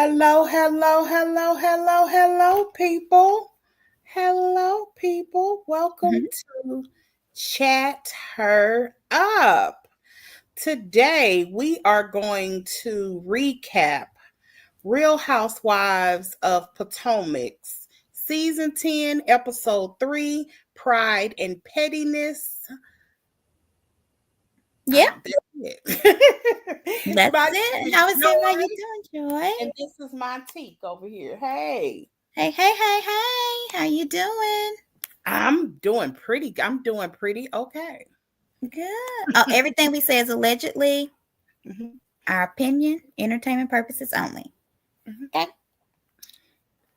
Hello, hello, hello, hello, hello, people. Hello, people. Welcome to Chat Her Up. Today, we are going to recap Real Housewives of Potomac's Season 10, Episode 3, Pride and Pettiness. Yeah, That's it. that's My it. name How is is everybody Joy, doing, Joy? and this is my teak over here. Hey. Hey, hey, hey, hey. How you doing? I'm doing pretty okay. Good. Oh, everything we say is allegedly Mhm, our opinion, entertainment purposes only. mhm. Okay.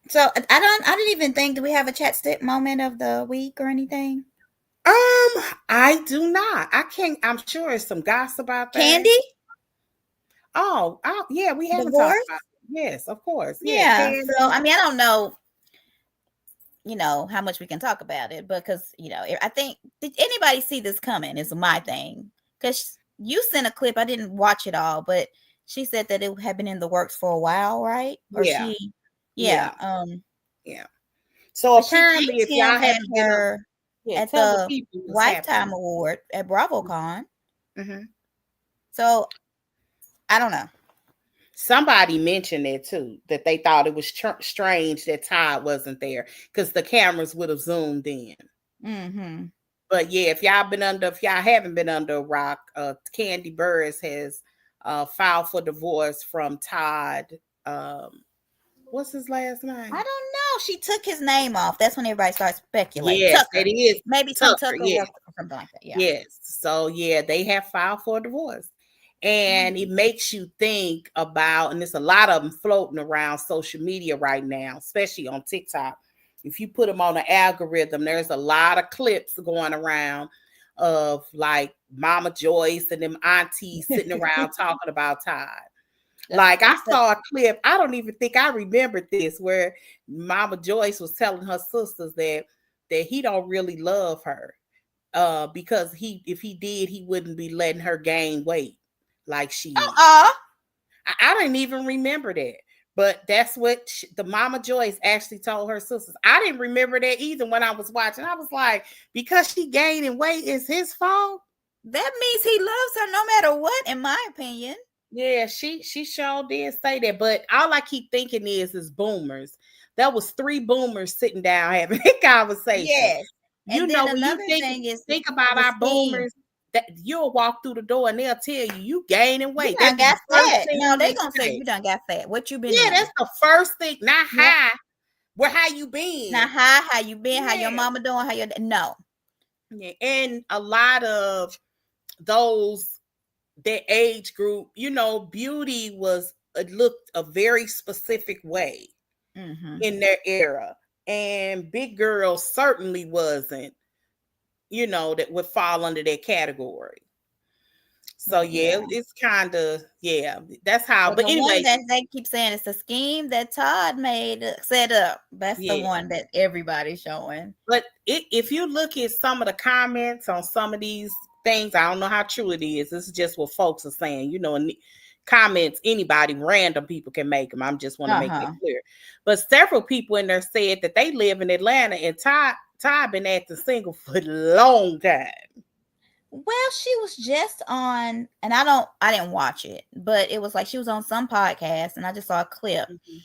So I didn't even think, do we have a chat stick moment of the week or anything? I do not. I can't. I'm sure there's some gossip out there. Candy? Oh, yeah. We haven't talked Divorce? about it. Yes, of course. Yeah, Yeah. So Candy. I mean, I don't know, how much we can talk about it because, I think, did anybody see this coming is my thing. Because you sent a clip, I didn't watch it all, but she said that it had been in the works for a while, right? Or Yeah, yeah. yeah, yeah. So But she apparently, thanked if him y'all at haven't been up, yeah, at tell the the people what's Lifetime happening. Award at BravoCon. Hmm. So I don't know. Somebody mentioned it too, that they thought it was strange that Todd wasn't there because the cameras would have zoomed in. Mm-hmm. But yeah, if y'all haven't been under a rock, Candy Burris has filed for divorce from Todd. Um, what's his last I name? don't know. She took his name off. That's when everybody starts speculating. Yes, Tucker. it is Maybe some Tucker. Tucker Yes, work or something like that. Yeah. yes. So yeah, they have filed for divorce, and it makes you think about, and there's a lot of them floating around social media right now, especially on TikTok. If you put them on the algorithm, there's a lot of clips going around of like Mama Joyce and them aunties sitting around talking about Todd. Like I saw a clip, I don't even think I remembered this, where Mama Joyce was telling her sisters that he don't really love her. Because if he did, he wouldn't be letting her gain weight like she is. Uh-uh. I didn't even remember that. But that's what the Mama Joyce actually told her sisters. I didn't remember that either when I was watching. I was like, because she gaining weight is his fault. That means he loves her no matter what, in my opinion. Yeah, she sure did say that. But all I keep thinking is boomers. That was three boomers sitting down having a conversation. Yes. You And then know, when you another thing is think about the our scheme. boomers, that you'll walk through the door and they'll tell you gaining You weight. done That'd be the got first fat. No, thing they they gonna say say. you done got fat. What you been Yeah, eating? that's the first thing. Not Yep. high. Where how you Now, been? how you been? How your Yeah. mama doing? How your no? Yeah. And a lot of those their age group, beauty was looked a very specific way Mm-hmm. in their era. And big girls certainly wasn't, that would fall under that category. So But yeah. yeah, it's kind of, yeah, that's how. But But the one anyway, that they keep saying is the scheme that Todd made set up. That's the yeah. one that everybody's showing. But if you look at some of the comments on some of these things, I don't know how true it is. This is just what folks are saying. And comments, anybody, random people can make them. I just want to make that Uh-huh. clear. But several people in there said that they live in Atlanta, and Todd been acting single for a long time. Well, she was just on, and I didn't watch it, but it was like she was on some podcast, and I just saw a clip, Mhm.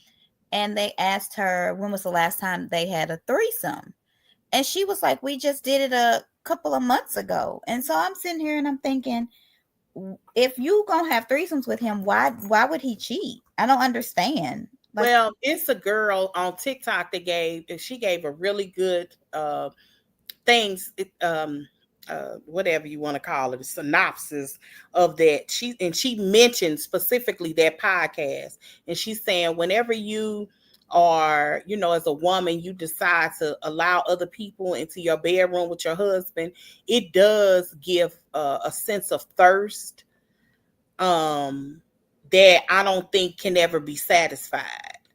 and they asked her when was the last time they had a threesome, and she was like, "We just did it a couple of months ago." And so I'm sitting here and I'm thinking, if you gonna have threesomes with him, why would he cheat? I don't understand. Like, Well, it's a girl on TikTok she gave a really good things, whatever you want to call it, a synopsis of that. She mentioned specifically that podcast, and she's saying whenever you are, as a woman, you decide to allow other people into your bedroom with your husband, it does give a sense of thirst, that I don't think can ever be satisfied.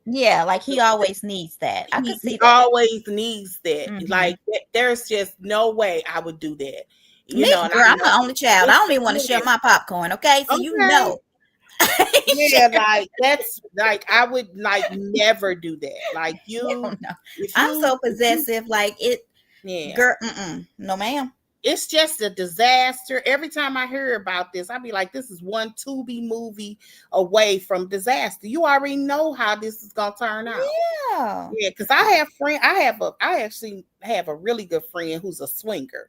yeah, like he always needs that. I could He see that. always needs that. Mm-hmm. Like there's just no way I would do that. Me, And girl, I I'm know the only child. I it's don't even want to share yeah. my popcorn. Okay, so Okay. Yeah, like that's like I would like never do that. Like Hell you, no. if I'm you, so if you, possessive. Like it, yeah, girl. No, ma'am. it's just a disaster. Every time I hear about this, I be like, this is one Tubi movie away from disaster. You already know how this is gonna turn out. Yeah. Yeah, because I have friend, I actually have a really good friend who's a swinger.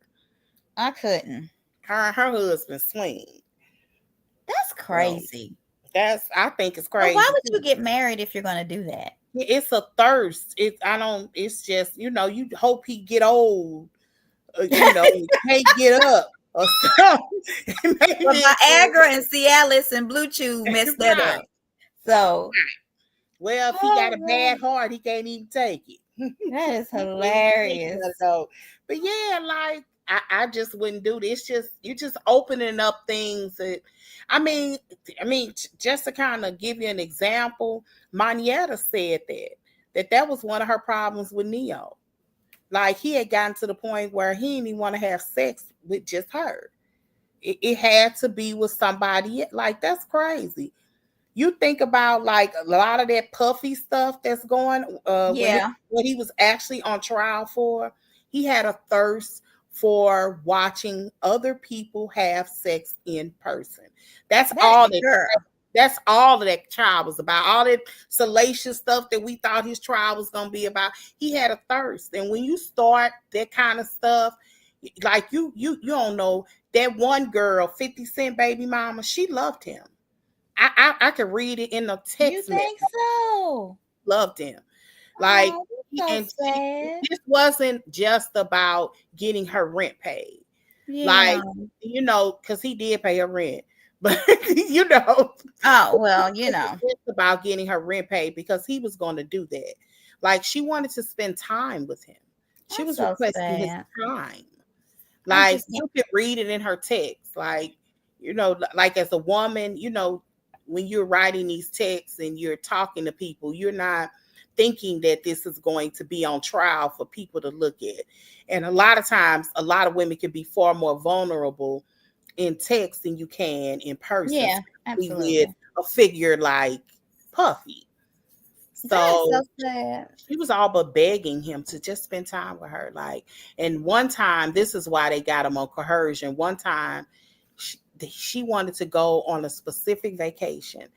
I couldn't. Her husband swing. That's So crazy. that's I think it's So why crazy would you too. get married if you're gonna do that? It's a thirst. It's I don't. It's just you hope he get old. Can't get up or something. Well, Maybe Viagra and Cialis and Blue Chew messed that right. up. So, Well, if he got oh a bad God, heart, he can't even take it. that is He ain't even think he hilarious. gotta go. But yeah, like I just wouldn't do this. Just you just opening up things that I mean, just to kind of give you an example, Manietta said that was one of her problems with Neo. Like he had gotten to the point where he didn't even want to have sex with just her. It had to be with somebody. Like that's crazy. You think about like a lot of that puffy stuff that's going Yeah, what he was actually on trial for. He had a thirst for watching other people have sex in person. That's that all that girl. that's all that trial was about. All that salacious stuff that we thought his trial was going to be about. He had a thirst, and when you start that kind of stuff, like you don't know that one girl, 50 Cent baby mama, she loved him. I could read it in the You text message. think so? Loved him. Like Oh, that's so sad. this wasn't just about getting her rent paid. Yeah. Like, because he did pay her rent. But you know, Oh well, it's about getting her rent paid because he was going to do that. Like she wanted to spend time with him. She that's was so requesting his sad. time. I Like just can't. you could read it in her text. Like, like as a woman, when you're writing these texts and you're talking to people, you're not thinking that this is going to be on trial for people to look at. And a lot of times, a lot of women can be far more vulnerable in text than you can in person, Yeah, especially with absolutely. a figure like Puffy. That is so So sad. she was all but begging him to just spend time with her. Like, and one time, this is why they got him on coercion. One time, she wanted to go on a specific vacation,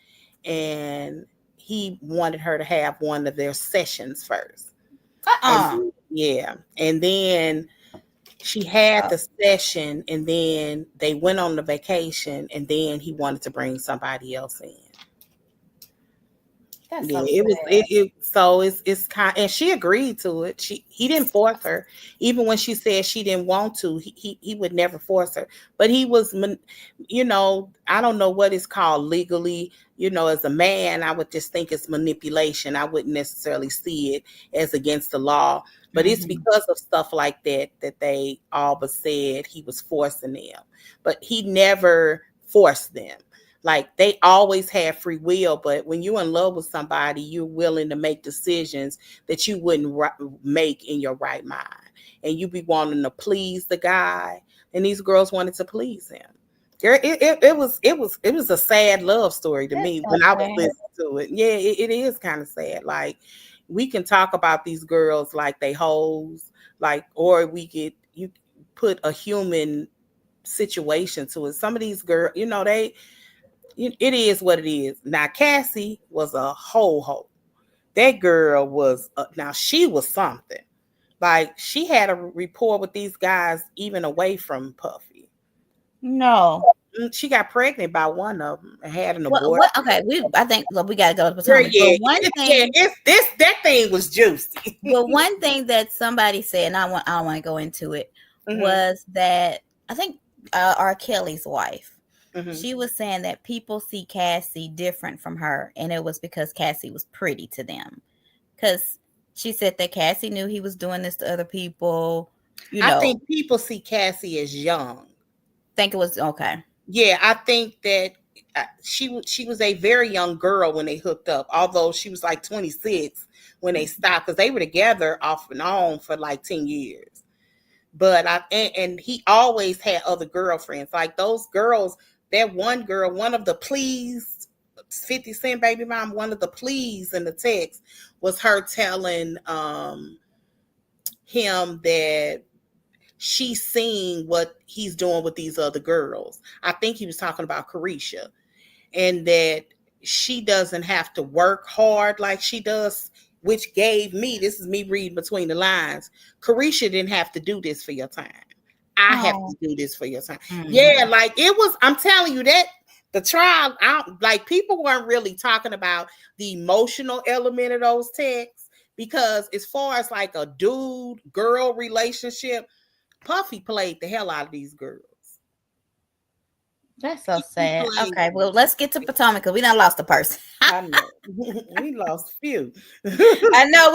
and he wanted her to have one of their sessions first. Uh-uh. And yeah, and then she had Oh, the session, and then they went on the vacation, and then he wanted to bring somebody else in. that's Yeah, so it was sad. so it's kind, and she agreed to it. He didn't force her, even when she said she didn't want to. He would never force her, but he was, I don't know what it's called legally. As a man, I would just think it's manipulation. I wouldn't necessarily see it as against the law, but it's Hmm. because of stuff like that they all but said he was forcing them, but he never forced them. Like they always have free will, but when you're in love with somebody, you're willing to make decisions that you wouldn't make in your right mind, and you be wanting to please the guy, and these girls wanted to please him. Girl, it was a sad love story to That's me so when I was sad. listening to it. Yeah, it is kind of sad. Like we can talk about these girls like they hoes, like, or we could you put a human situation to it. Some of these girls, it is what it is. Now Cassie was a ho. That girl was now she was something. Like she had a rapport with these guys even away from Puffy. No. She got pregnant by one of them and had an What? abortion. What? Okay, I think look, we gotta go to Girl, Potomac. But yeah, one yeah, thing, it's this that thing was juicy. that somebody said, and I don't want to go into it, Hmm. was that I think R. Kelly's wife. Hmm. She was saying that people see Cassie different from her, and it was because Cassie was pretty to them. Because she said that Cassie knew he was doing this to other people. I think people see Cassie as young. Think it was okay. Yeah, I think that she was a very young girl when they hooked up. Although she was like 26 when they stopped because they were together off and on for like 10 years. But and he always had other girlfriends. Like those girls, that one girl, one of the pleased 50 Cent baby mom, one of the pleas in the text was her telling him that she's seeing what he's doing with these other girls. I think he was talking about Carisha, and that she doesn't have to work hard like she does, which gave me, this is me reading between the lines, Carisha didn't have to do this for your time. I have to do this for your time. Mm-hmm. Yeah, like it was, I'm telling you that the trial, like people weren't really talking about the emotional element of those texts, because as far as like a dude girl relationship, Puffy played the hell out of these girls. That's so sad. Okay, well, let's get to Potomac because we done lost a person. I know. We lost a few. I know.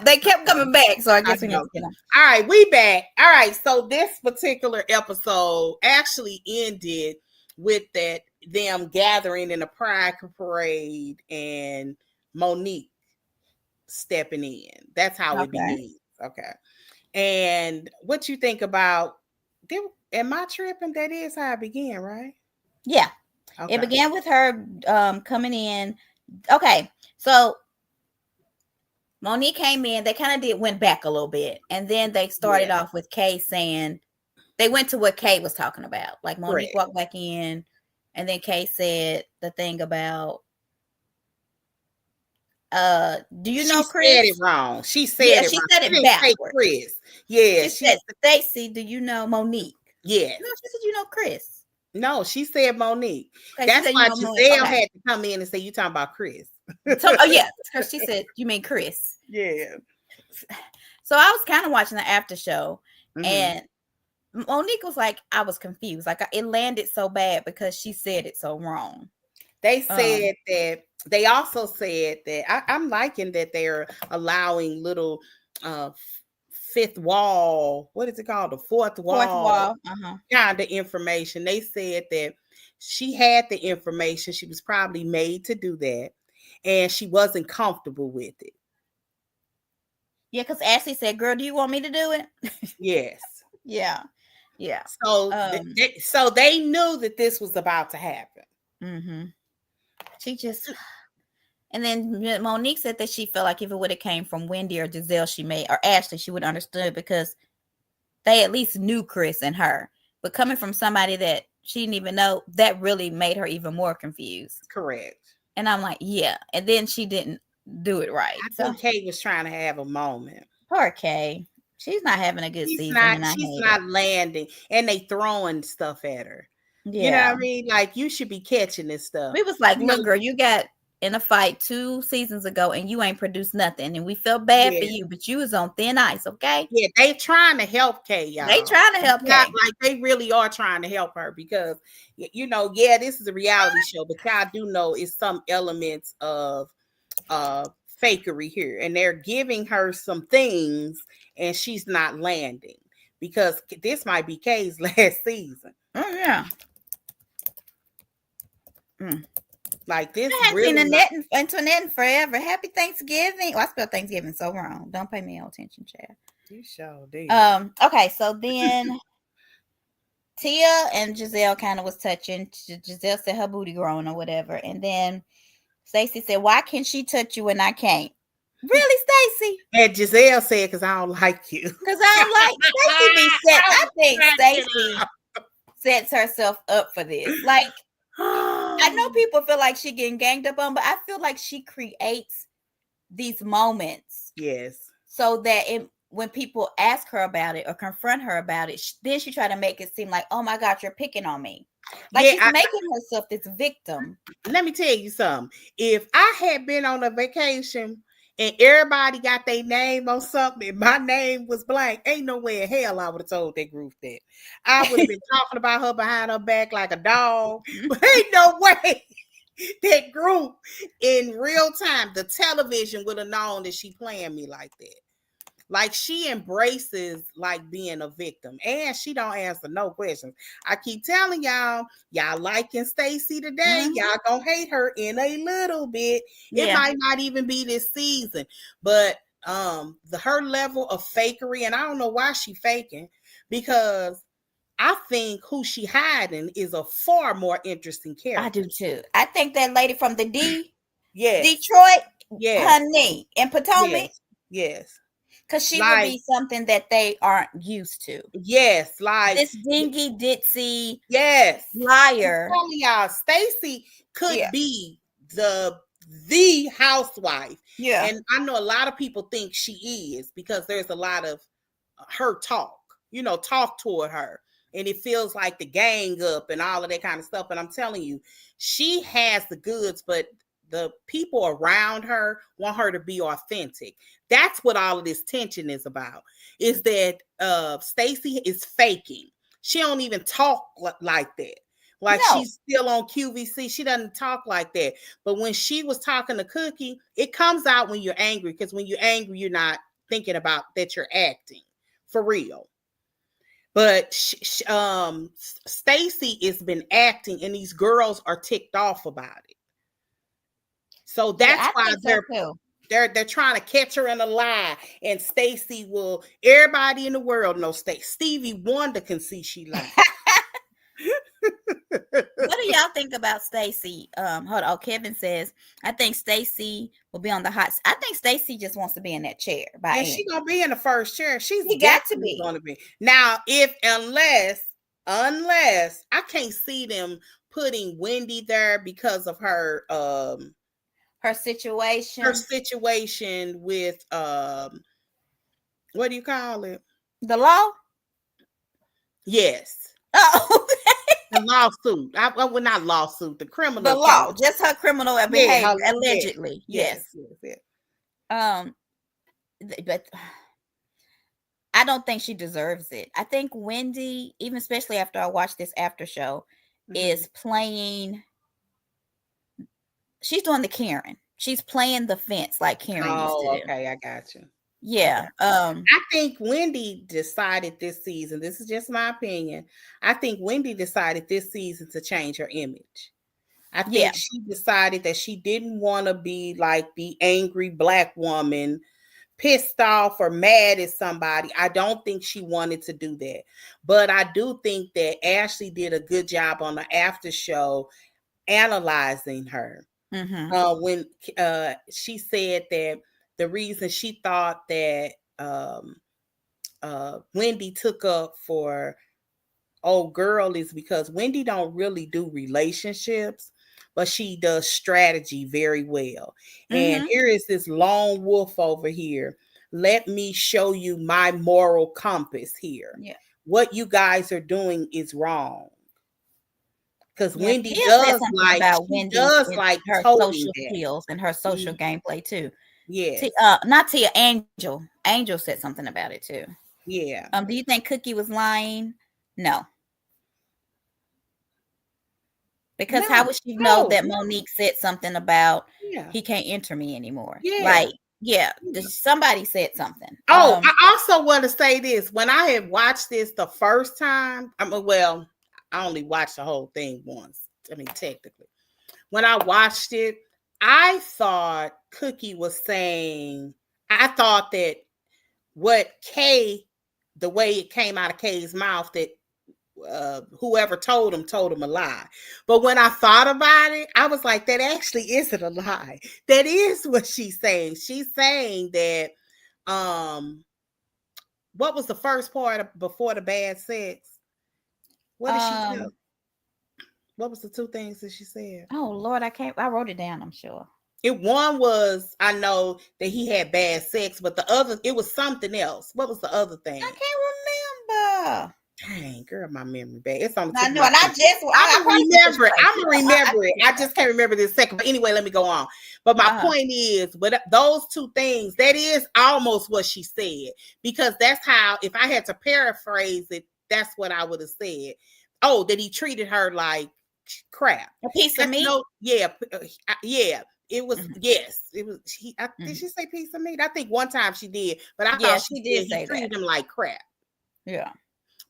They kept coming back, so I guess we need to get them. All right, we back. All right, so this particular episode actually ended with them gathering in a pride parade and Monique stepping in. That's how it begins. Okay. And what you think about, am I tripping? That is how it began, right? Yeah. Okay. It began with her coming in. Okay. So Monique came in. They kind of went back a little bit. And then they started off with Kay saying, they went to what Kay was talking about. Like Monique walked back in, and then Kay said the thing about, do you know Chris? She said it wrong. She said it wrong. She said it backwards. Chris. Yeah. She said, Stacey, do you know Monique? Yeah. No, she said, you know Chris. No, she said Monique. Okay, that's why Giselle had to come in and say, you talking about Chris. So, because she said, you mean Chris. Yeah. So I was kind of watching the after show, and Monique was like, I was confused. Like it landed so bad because she said it so wrong. They said that, they also said that, I'm liking that they're allowing little fifth wall, what is it called? The fourth wall kind of information. They said that she had the information. She was probably made to do that, and she wasn't comfortable with it. Yeah, because Ashley said, girl, do you want me to do it? Yes. Yeah. So, so they knew that this was about to happen. Mm-hmm. She just... And then Monique said that she felt like if it would have came from Wendy or Giselle, or Ashley, she would have understood, because they at least knew Chris and her. But coming from somebody that she didn't even know, that really made her even more confused. Correct. And I'm like, yeah. And then she didn't do it right. I think Kay was trying to have a moment. Poor Kay. She's not having a good season. She's not landing. And they throwing stuff at her. Yeah. You know what I mean? Like, you should be catching this stuff. We was like, look, girl, you got in a fight 2 seasons ago and you ain't produced nothing, and we felt bad for you, but you was on thin ice. Okay. Yeah, they trying to help Kay, y'all. They trying to help Kay. Like, they really are trying to help her, because this is a reality show, but y'all do know it's some elements of fakery here, and they're giving her some things and she's not landing, because this might be Kay's last season. Oh yeah. Like this, I haven't seen Annette forever. Happy Thanksgiving. I spelled Thanksgiving so wrong. Don't pay me no attention, Chad. You sure did. Okay, so then Tia and Giselle kind of was touching. Giselle said her booty growing or whatever, and then Stacey said, "Why can she touch you and I can't?" Really, Stacey? And Giselle said, "Because I don't like you." Because I don't like Stacey. I think Stacey sets herself up for this. Like, I know people feel like she getting ganged up on, but I feel like she creates these moments. Yes. So that when people ask her about it or confront her about it, then she try to make it seem like, oh my God, you're picking on me. Like, she's making herself this victim. Let me tell you something. If I had been on a vacation and everybody got their name on something and my name was blank, ain't no way in hell I would have told that group that. I would have been talking about her behind her back like a dog. But ain't no way that group in real time, the television would have known that she playing me like that. Like, she embraces like being a victim, and she don't answer no questions. I keep telling y'all liking Stacey today. Y'all gonna hate her in a little bit. It might not even be this season, but her level of fakery, and I don't know why she faking, because I think who she hiding is a far more interesting character. I do too. I think that lady from the Yes. Detroit, Yes. honey, and Potomac, Yes. because she would Like, be something that they aren't used to. yes, like This dingy ditzy yes. I'm liar. telling y'all, Stacey could Yeah. be the housewife. Yeah. And I know a lot of people think she is because there's a lot of her talk, talk toward her. And it feels like the gang up and all of that kind of stuff. And I'm telling you, she has the goods, but the people around her want her to be authentic. That's what all of this tension is about, is that Stacey is faking. She don't even talk like that. Like, No. she's still on QVC. She doesn't talk like that. But when she was talking to Cookie, it comes out when you're angry, because when you're angry, you're not thinking about that you're acting for real. But Stacey has been acting, and these girls are ticked off about it. So that's why they're trying to catch her in a lie. And Stacey will, everybody in the world knows Stevie Wonder can see she lied. What do y'all think about Stacey? Hold on. Kevin says, I think Stacey will be on the hot. I think Stacey just wants to be in that chair. And she's gonna be in the first chair. She's got to be gonna be. Now, unless I can't see them putting Wendy there because of her situation. Her situation with what do you call it? The law? Yes. Oh, the lawsuit. I would not lawsuit, the criminal. The law, just her criminal behavior, allegedly. Yes. But I don't think she deserves it. I think Wendy, even especially after I watched this after show, is playing. She's doing the Karen. She's playing the fence like Karen used to do. Okay, I got you. Yeah. I think Wendy decided this season, this is just my opinion, I think Wendy decided this season to change her image. I think she decided that she didn't want to be like the angry Black woman, pissed off or mad at somebody. I don't think she wanted to do that. But I do think that Ashley did a good job on the after show analyzing her. When she said that the reason she thought that Wendy took up for old girl is because Wendy don't really do relationships, but she does strategy very well. And here is this lone wolf over here. Let me show you my moral compass here. Yeah. What you guys are doing is wrong. Because Wendy does like her social skills and her social gameplay too. Yeah. Not Tia, Angel. Angel said something about it too. Yeah. Do you think Cookie was lying? No. Because how would she know that Monique said something about he can't enter me anymore? Somebody said something. I also want to say this. When I had watched this the first time, I only watched the whole thing once. I mean, technically. When I watched it, I thought Cookie was saying, I thought that the way it came out of Kay's mouth, that whoever told him a lie. But when I thought about it, I was like, that actually isn't a lie. That is what she's saying. She's saying that, what was the first part before the bad sex? What did she do? What was the two things that she said? Oh Lord, I wrote it down, I'm sure. One was, I know that he had bad sex, but the other, it was something else. What was the other thing? I can't remember. Dang, girl, my memory bad. It's on the tip. I'm gonna remember it. I just can't remember this second. But anyway, let me go on. But my point is, but those two things, that is almost what she said. Because that's how, if I had to paraphrase it, that's what I would have said. Oh, that he treated her like crap. A piece of meat? Yeah. It was, yes. It was, did she say piece of meat? I think one time she did. But I thought she did say he treated him like crap. Yeah.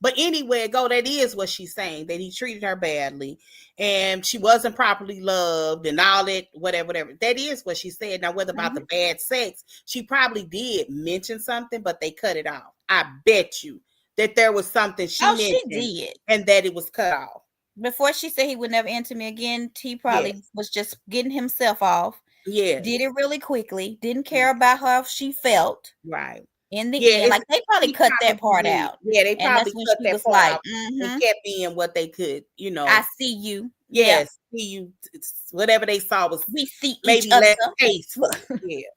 But anyway, that is what she's saying, that he treated her badly and she wasn't properly loved and all that, whatever. That is what she said. Now, whether about the bad sex, she probably did mention something, but they cut it off. I bet you that there was something she mentioned did, and that it was cut off. Before she said he would never enter me again, he probably Yes. was just getting himself off. Yeah. Did it really quickly. Didn't care about how she felt. Right. In the Yeah, end, like they probably he cut that part probably, out. yeah, they And probably that's when cut she that was part like, out and kept in what they could, I see you. Yes, see you. Whatever they saw was We see maybe each other. less tasteful. Yeah.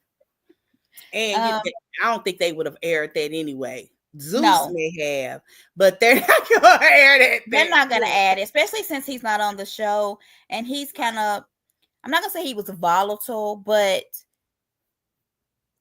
And Um, I don't think they would have aired that anyway. Zeus No. may have, but they're not going to air that. They're not going to add it, especially since he's not on the show. And he's kind of, I'm not going to say he was volatile, but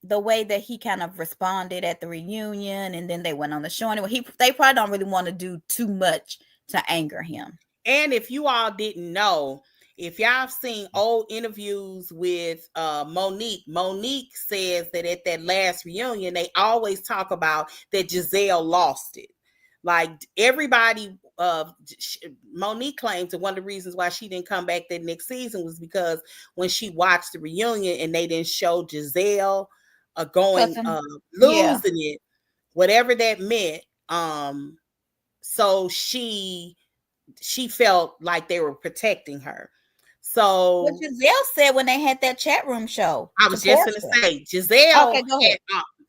the way that he kind of responded at the reunion and then they went on the show anyway, they probably don't really want to do too much to anger him. And if you all didn't know, if y'all have seen old interviews with Monique says that at that last reunion, they always talk about that Giselle lost it. Like everybody, Monique claims that one of the reasons why she didn't come back that next season was because when she watched the reunion and they didn't show Giselle losing it, whatever that meant. So she felt like they were protecting her. So what Giselle said when they had that chat room show. I was just going to say, Giselle, okay, go ahead.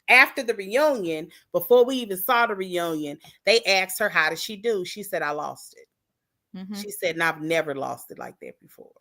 After the reunion, before we even saw the reunion, they asked her, how did she do? She said, I lost it. Mm-hmm. She said, and I've never lost it like that before.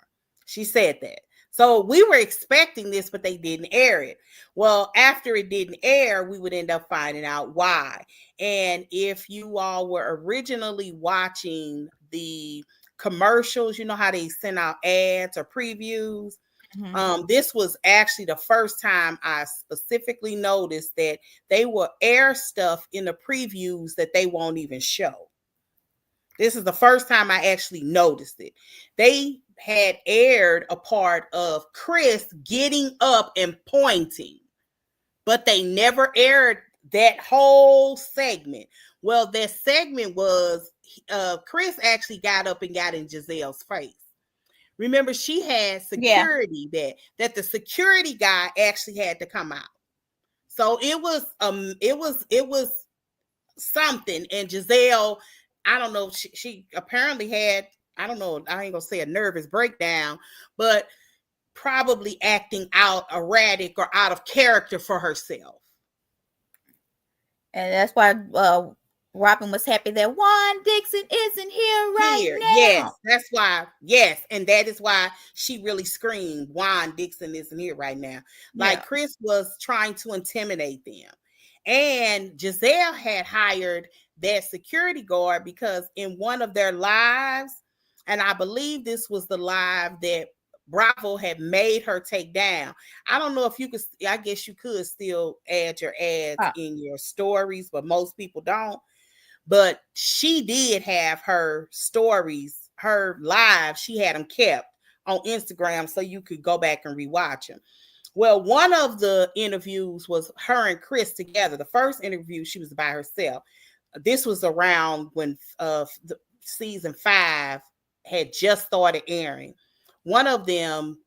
She said that. So we were expecting this, but they didn't air it. Well, after it didn't air, we would end up finding out why. And if you all were originally watching the commercials, you know how they send out ads or previews. Mm-hmm. This was actually the first time I specifically noticed that they will air stuff in the previews that they won't even show. This is the first time I actually noticed it. They had aired a part of Chris getting up and pointing, but they never aired that whole segment. Well, that segment was Chris actually got up and got in Giselle's face. Remember, she had security that the security guy actually had to come out. So it was something. And Giselle, I don't know, she apparently had, I don't know, I ain't gonna say a nervous breakdown, but probably acting out erratic or out of character for herself. And that's why Robin was happy that Juan Dixon isn't here now. Yes, that's why. Yes, and that is why she really screamed, Juan Dixon isn't here right now. Like Chris was trying to intimidate them. And Giselle had hired that security guard because in one of their lives, and I believe this was the live that Bravo had made her take down. I don't know if you could, I guess you could still add your ads in your stories, but most people don't. But she did have her stories, her live, she had them kept on Instagram so you could go back and rewatch them. Well, one of the interviews was her and Chris together. The first interview, she was by herself. This was around when season 5 had just started airing. One of them,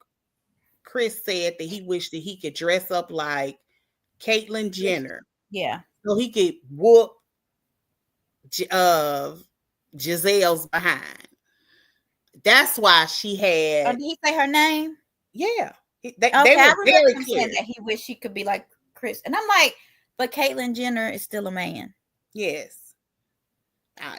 Chris said that he wished that he could dress up like Caitlyn Jenner. Yeah. So he could whoop Giselle's behind. That's why she had. Did he say her name? Yeah. They were very clear that he wished he could be like Chris. And I'm like, but Caitlyn Jenner is still a man. Yes.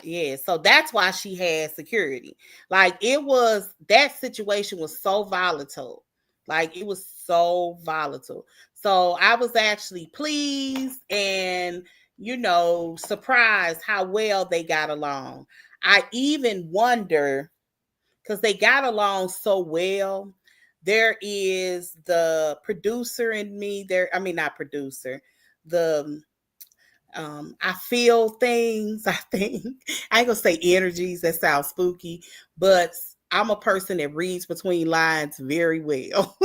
Yeah, so that's why she had security. Like that situation was so volatile. Like it was so volatile. So I was actually pleased and, surprised how well they got along. I even wonder, because they got along so well, there is the producer in me there. I mean, not producer, I feel things, I think. I ain't gonna say energies, that sounds spooky, but I'm a person that reads between lines very well.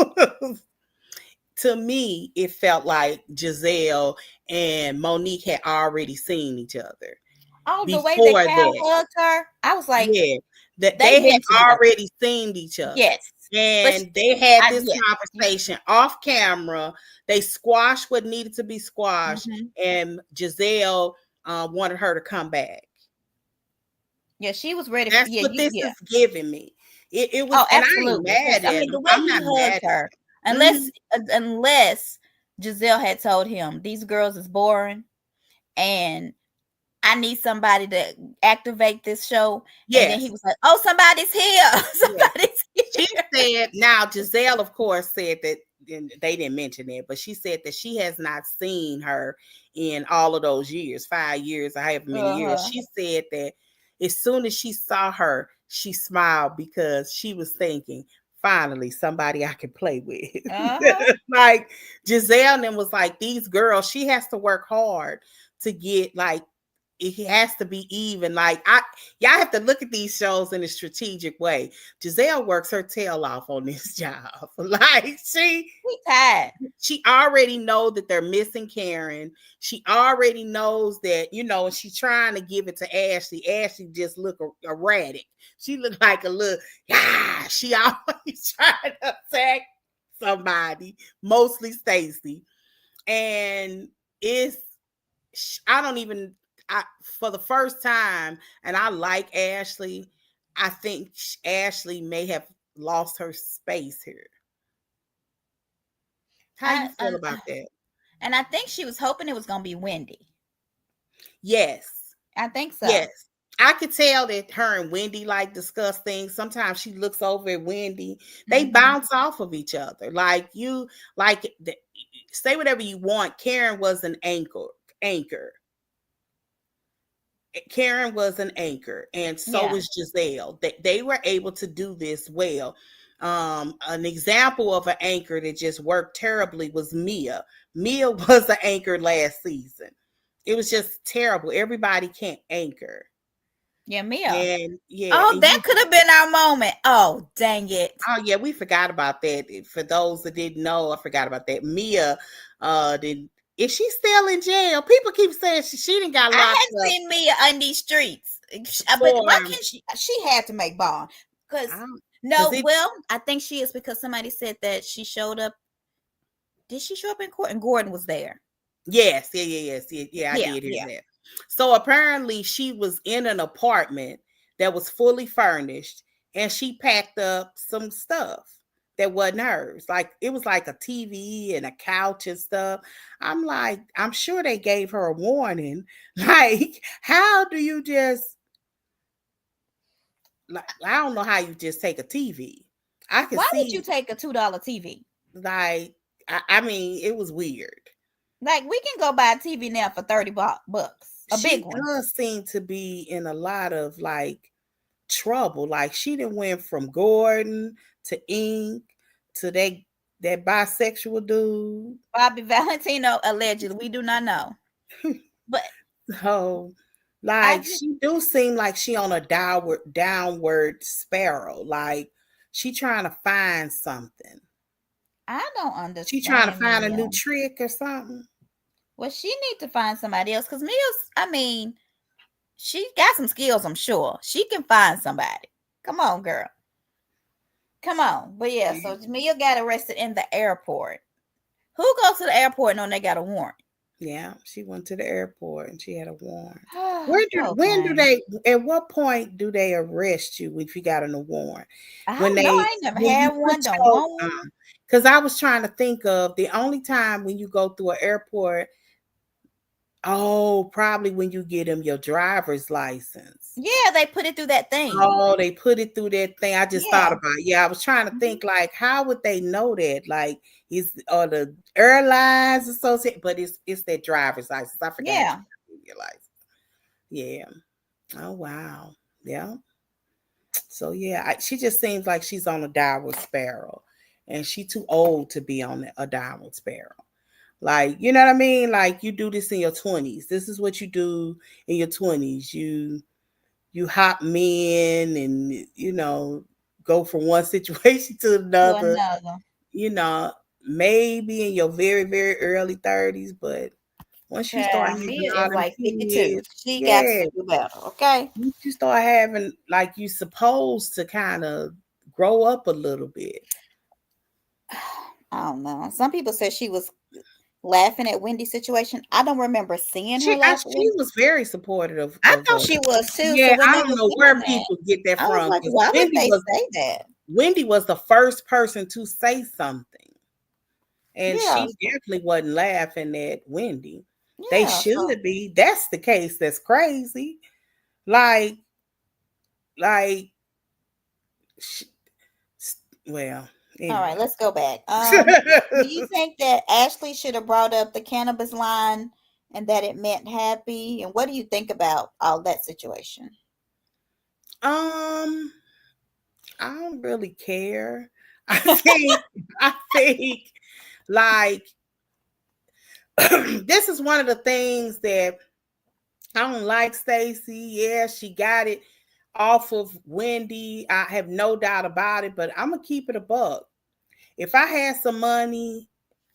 To me, it felt like Giselle and Monique had already seen each other. Oh, the way that Cal hugged her, I was like, yeah, that they had already seen each other. Yes. And they had this conversation off camera. They squashed what needed to be squashed. Mm-hmm. And Giselle wanted her to come back. Yeah, she was ready. That's Yeah, what this yeah. is giving me. It was, Oh, and I ain't absolutely. mad I at mean, him. the way I'm he not hugged mad her, at him. Hmm. unless Giselle had told him these girls is boring and I need somebody to activate this show. And then he Yes. was like, "Oh, somebody's here. Yes. Somebody's She here." said, now Giselle, of course, said that, and they didn't mention it, but she said that she has not seen her in all of those years, 5 years, or however many years. Uh-huh. She said that as soon as she saw her, she smiled because she was thinking, finally, somebody I can play with. Uh-huh. Like Giselle and them was like, these girls, she has to work hard to get like, it has to be even. Like y'all have to look at these shows in a strategic way. Giselle works her tail off on this job. Like We tired. she already know that they're missing Karen. She already knows that, and she's trying to give it to Ashley. Ashley just look erratic. She looked like a little, she always trying to attack somebody, mostly Stacey. And it's, I don't even, for the first time, and I like Ashley, I think Ashley may have lost her space here. How I, you feel I, about that? and I think she was hoping it was gonna be Wendy. Yes. I think so. Yes. I could tell that her and Wendy like discuss things. Sometimes she looks over at Wendy. They Mm-hmm. bounce off of each other. Like say whatever you want. Karen was an anchor. Karen was an anchor, and so Yeah. was Giselle. They were able to do this well. An example of an anchor that just worked terribly was Mia. Mia was an anchor last season. It was just terrible. Everybody can't anchor. Yeah, Mia. And yeah, Oh, and that you, could have been our moment. Oh, dang it. oh yeah, we forgot about that. For those that didn't know, I forgot about that. Mia, did is she still in jail? People keep saying she didn't got I locked hadn't up seen Mia on these streets. But for why can't she? She had to make bond. Because, because no, it. well, I think she is because somebody said that she showed up. Did she show up in court? And Gordon was there. Yes, yeah, I Yeah, did hear yeah. that. So apparently she was in an apartment that was fully furnished and she packed up some stuff that wasn't hers. Like it was like a TV and a couch and stuff. I'm like, I'm sure they gave her a warning. Like, how do you just like I don't know how you just take a TV. I could Why would you see take a $2 TV? like I mean, it was weird. Like, we can go buy a TV now for 30 bucks. A big She one. does seem to be in a lot of like trouble. Like she done went from Gordon to Ink to that bisexual dude. Bobby Valentino, allegedly. We do not know. But So I like just, she do seem like she on a downward spiral. Like she trying to find something. I don't She trying to understand find a Mia. new trick or something. Well, she need to find somebody else because Mia's, I mean, she got some skills, I'm sure. She can find somebody. Come on, girl. Come on. But yeah, so Mia got arrested in the airport. Who goes to the airport knowing they got a warrant? Yeah, she went to the airport and she had a warrant. Poor When do thing. they at what point do they arrest you if you got a warrant? I When don't know. I they ain't never when you had put one. Don't your want one. because I was trying to think of the only time when you go through an airport, oh, probably when you get them your driver's license. Yeah, they put it through that thing. Oh, they put it through that thing. I just thought Yeah. about it. Yeah, I was trying to Mhm. think like how would they know that? Like is or the airlines associate, but it's that driver's license. I forgot Yeah. your license. Yeah. Oh wow. Yeah. So yeah, she just seems like she's on a downward spiral, and she too old to be on a downward spiral. Like you know what I mean? Like you do this in your 20s. This is what you do in your 20s. You hop men and go from one situation to To another. another. You know, maybe in your very very early 30s, but once you start Child, having Mia all is them like 52. kids, She got yeah, to do better. Okay. once you start having like you supposed to kind of grow up a little bit. I don't know. Some people said she was laughing at Wendy's situation. I don't remember seeing her She laughing. was very supportive I of thought she was too. So yeah, when I they don't were know saying where that, people get that I was from, like, because why would they say that? Wendy was the first person to say something. And Yeah, she definitely wasn't laughing at Wendy. They yeah. So should be. That's the case. That's crazy. Like, like, sh- well, all right, anyway. let's go back. Do you think that Ashley should have brought up the cannabis line and that it meant happy? And what do you think about all that situation? I don't really care. I think like this is one of the things that I don't like Stacey. Yeah, she got it off of Wendy. I have no doubt about it, but I'm gonna keep it a buck. If I had some money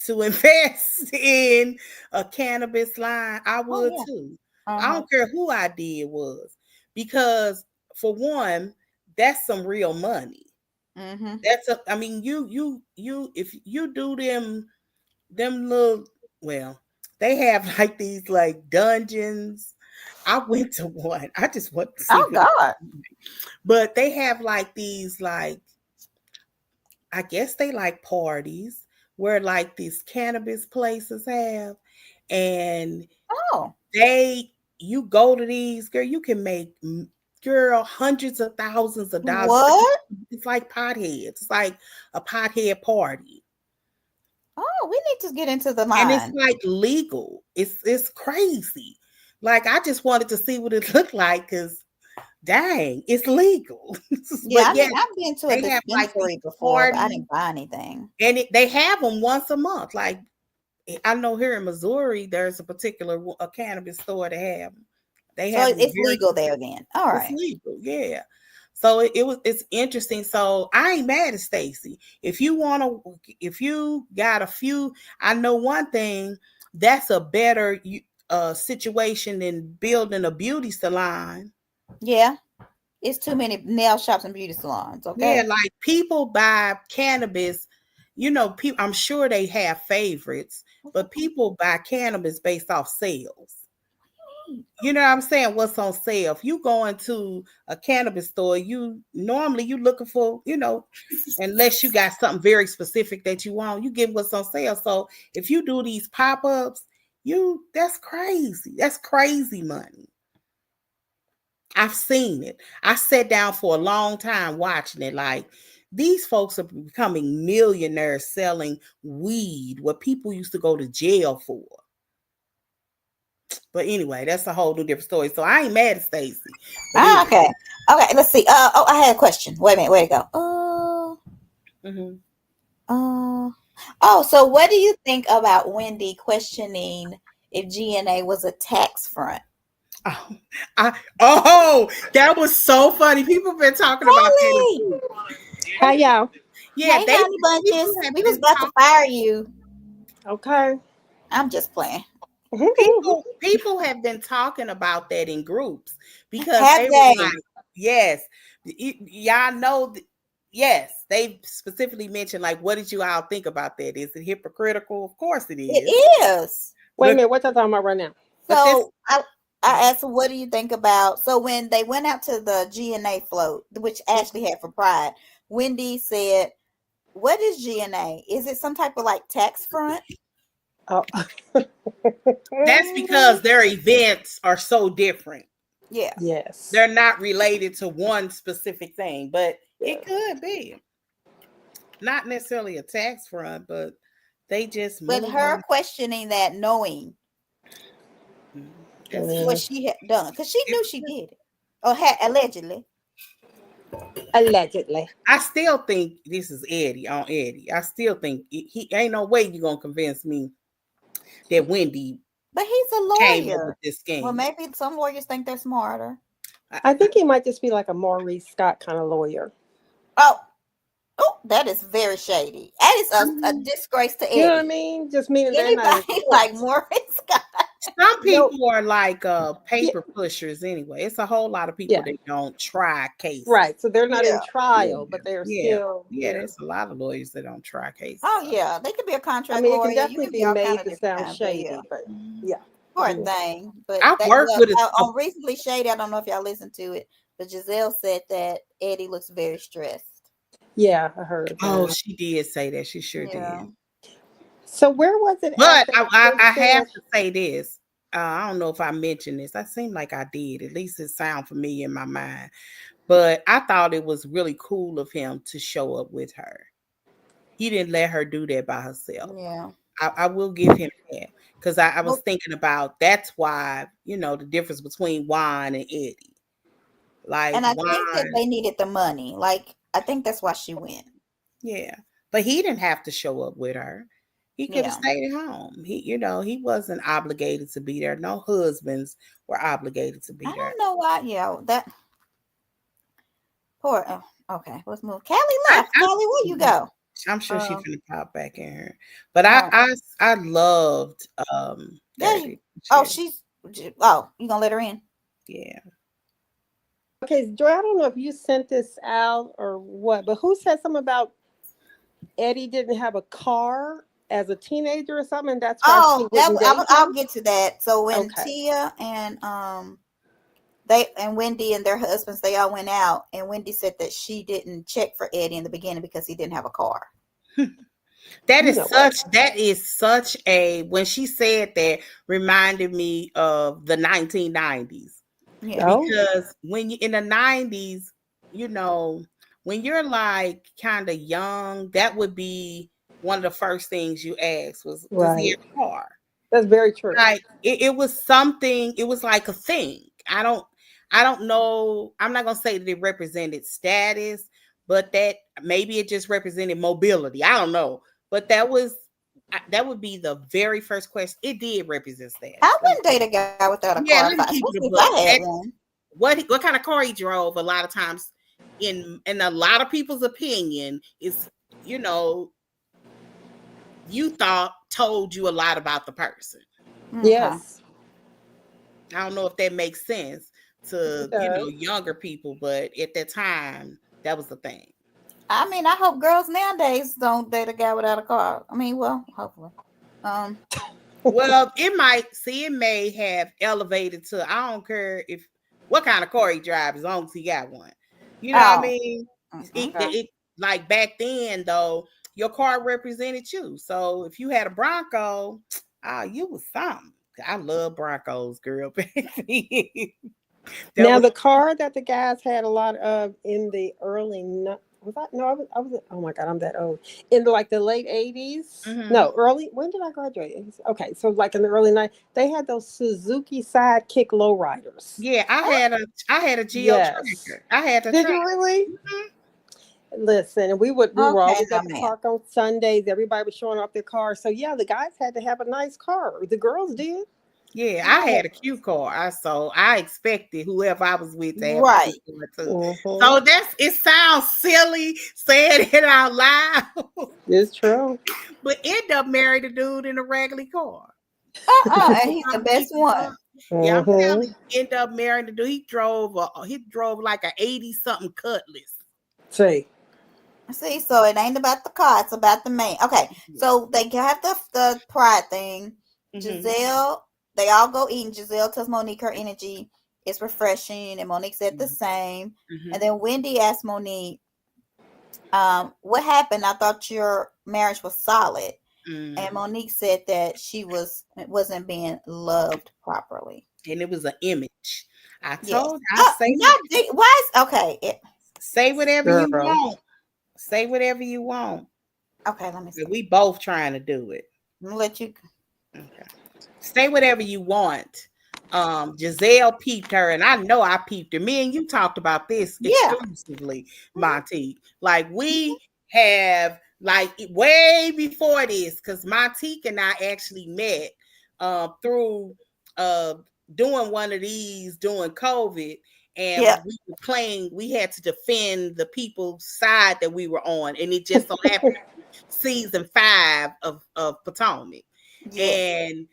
to invest in a cannabis line, I Oh would yeah. too. I Uh-huh. don't care who I did was, because for one, that's some real money. Mm-hmm. I mean, if you do them little, well, they have like these like dungeons. I went to one. I just want to see Oh what God. but they have like these like, I guess they like parties where like these cannabis places have, and Oh. you go to these, girl, you can make, girl, hundreds of thousands of dollars. What? It's like potheads. It's like a pothead party. Oh, we need to get into the And it's line. like legal. It's crazy. Like, I just wanted to see what it looked like, because dang, it's legal. Yeah, But I mean, yes, I've been to a they have like these dispensary before, but I parties, didn't buy anything. and they have them once a month. Like, I know here in Missouri, there's a particular a cannabis store to have them. They So have them it's very legal consistent. there then. All It's right. legal, yeah. So it's interesting. So I ain't mad at Stacey. If you got a few, I know one thing, that's a better situation than building a beauty salon. Yeah. It's too many nail shops and beauty salons, Yeah, okay? like people buy cannabis, people, I'm sure they have favorites, but people buy cannabis based off sales. You know what I'm saying? What's on sale? If you go into a cannabis store, you normally you looking for, unless you got something very specific that you want, you get what's on sale. So if you do these pop-ups, that's crazy. That's crazy money. I've seen it. I sat down for a long time watching it. Like, these folks are becoming millionaires selling weed, what people used to go to jail for. But anyway, that's a whole new different story. So I ain't mad at Stacey. But Ah, anyway. okay. Okay, let's see. I had a question. Wait a minute, where to go? Mhm. Oh, so what do you think about Wendy questioning if GNA was a tax front? That was so funny. People have been talking about that in Kelly! group. Hi, y'all. Yeah, Hey, honey bunches. people have We was been about to fire you. Okay. I'm just playing. people have been talking about that in groups, because Have they were they? like, yes, y'all know, yes, they specifically mentioned, like, what did you all think about that? Is it hypocritical? Of course it It is. is. Wait a Look, minute. What y'all talking about right now? but this, So I asked, what do you think about? So when they went out to the GNA float, which Ashley had for Pride, Wendy said, "What is GNA? Is it some type of like tax front?" Oh. that's because their events are so different. Yeah. Yes. They're not related to one specific thing, but Yeah. it could be not necessarily a tax front, but they just But move her money. questioning that, knowing That's what she had done, because she knew it's, she did it, or had allegedly. Allegedly. I still think this is Eddie on Eddie. I still think he ain't no way you're gonna convince me that Wendy But he's a came up with lawyer. this Well, scheme. maybe some lawyers think they're smarter. I think he might just be like a Maurice Scott kind of lawyer. Oh, that is very shady. That is a disgrace to Eddie. You know what I mean? Just meaning they're not in Anybody court. like Maurice Scott? Some No, people are like paper pushers anyway. It's a whole lot of people yeah, that don't try cases. right. So they're not in Yeah. trial, Yeah, but they're yeah, still, yeah. yeah. There's a lot of lawyers that don't try Oh cases. yeah, they could be a I contract mean, it can lawyer. You definitely can be be all kind made of to different sound kinds, but yeah. shady, but Mhm. yeah. Poor Mhm. thing. But I've that worked with on Recently Shady, I don't know if y'all listened to it, but Giselle said that Eddie looks very stressed. Yeah, I heard Oh, that. she did say that. She sure Yeah. did. So where was it at But that they I said? have to say this. I don't know if I mentioned this. I seem like I did. At least it sounds familiar in my mind. But I thought it was really cool of him to show up with her. He didn't let her do that by herself. Yeah. I will give him that. Because I was Well, thinking about that's why, the difference between Juan and Eddie. Like and I think that Juan, they needed the money. Like, I think that's why she went. yeah. But he didn't have to show up with her. He could have Yeah. stayed at home. He wasn't obligated to be there. No husbands were obligated to I be there. don't know why. Yeah, that poor. Okay, let's move. Callie I, left. Callie, where you go? I'm sure she's Um, gonna pop back in here. But oh, I loved there that you. Oh, relationship. Oh, you gonna let her in? Yeah. Okay, Joy, I don't know if you sent this out or what, but who said something about Eddie didn't have a car as a teenager or something, and that's why she Oh, wouldn't date I'll him? get to that. So when Okay. Tia and they and Wendy and their husbands, they all went out, and Wendy said that she didn't check for Eddie in the beginning because he didn't have a car. You know what? That is such a when she said that reminded me of the 1990s. Yeah. Oh, Because when you in the 90s, when you're like kind of young, that would be one of the first things you ask was, does he right. have a car? That's very true. Like it was something, it was like a thing. I don't know. I'm not gonna say that it represented status, but that maybe it just represented mobility. I don't know. But that would be the very first question. It did represent status. I wouldn't date a guy without a Yeah, car, let me keep it especially a if book. I had one. What kind of car he drove? A lot of times, in a lot of people's opinion, is you told you a lot about the person. Okay. Yes, I don't know if that makes sense to it does. younger people, but at that time, that was the thing. I mean, I hope girls nowadays don't date a guy without a car. I mean, well, hopefully. Um, Well, it may have elevated to I don't care what kind of car he drives as long as he got one. You know what I oh, mean? okay. It like back then though, your car represented you. So if you had a Bronco, you was something. I love Broncos, girl, baby. That Now was the car that the guys had a lot of in the early was I no I was oh my god I'm that old in like the late 80s, mhm. no, early, when did I graduate? Okay, so like in the early 90s they had those Suzuki Sidekick lowriders. Yeah, I had a Geo Yes, Tracker. I had the did track. you really? Mhm. Listen, and we were Okay, always now, at the man. park on Sundays. Everybody was showing off their cars. So yeah, the guys had to have a nice car. The girls did. Yeah, Yeah, I had a cue card. So I expected whoever I was with to have a cue Right. card too. mm-hmm. So it sounds silly saying it out loud, It's true. but end up married a dude in a regular car. And he's the best Keep it going. one. Yeah, I'm telling Mm-hmm. you, end up marrying the dude. He drove like a 80 something Cutlass. See. See, so it ain't about the car, it's about the man. Okay, so they have the pride thing. Mm-hmm. Giselle, they all go eating. Giselle tells Monique her energy is refreshing, and Monique said the same. Mm-hmm. And then Wendy asked Monique, what happened? I thought your marriage was solid. Mm-hmm. And Monique said that wasn't being loved properly. And it was an image. I Yes. told I Why is okay? Say whatever you Girl. want. Say whatever you want. Okay, let me see. We both trying to do it. I'm gonna let you. Okay. Say whatever you want. Giselle peeped her, and I know I peeped her. Me and you talked about this exclusively, Monty. Like we have like way before this, because Montique and I actually met through doing one of these during COVID. And we were playing, we had to defend the people's side that we were on. And it just so happened season 5 of Potomac. Yes. And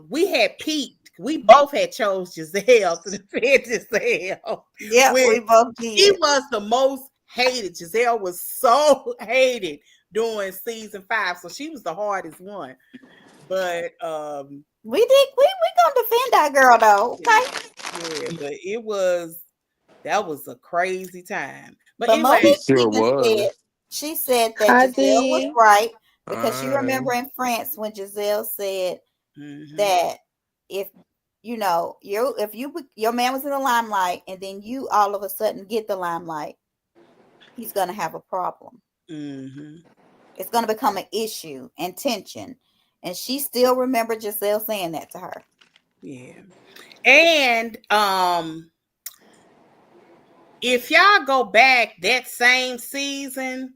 we had peaked. We both had chose Giselle to defend Giselle. Yeah, we both She did. was the most hated. Giselle was so hated during season 5, so she was the hardest one. But we gonna defend that girl though. Okay. yeah, but that was a crazy time. But But anyway, Monique Sure even said, was. she said that Hi, Giselle was D. right because you Hi. remember in France when Giselle said mhm, that if you know your man was in the limelight and then you all of a sudden get the limelight, he's gonna have a problem. mhm, It's gonna become an issue and tension. And she still remembered Giselle saying that to her. yeah. And if y'all go back that same season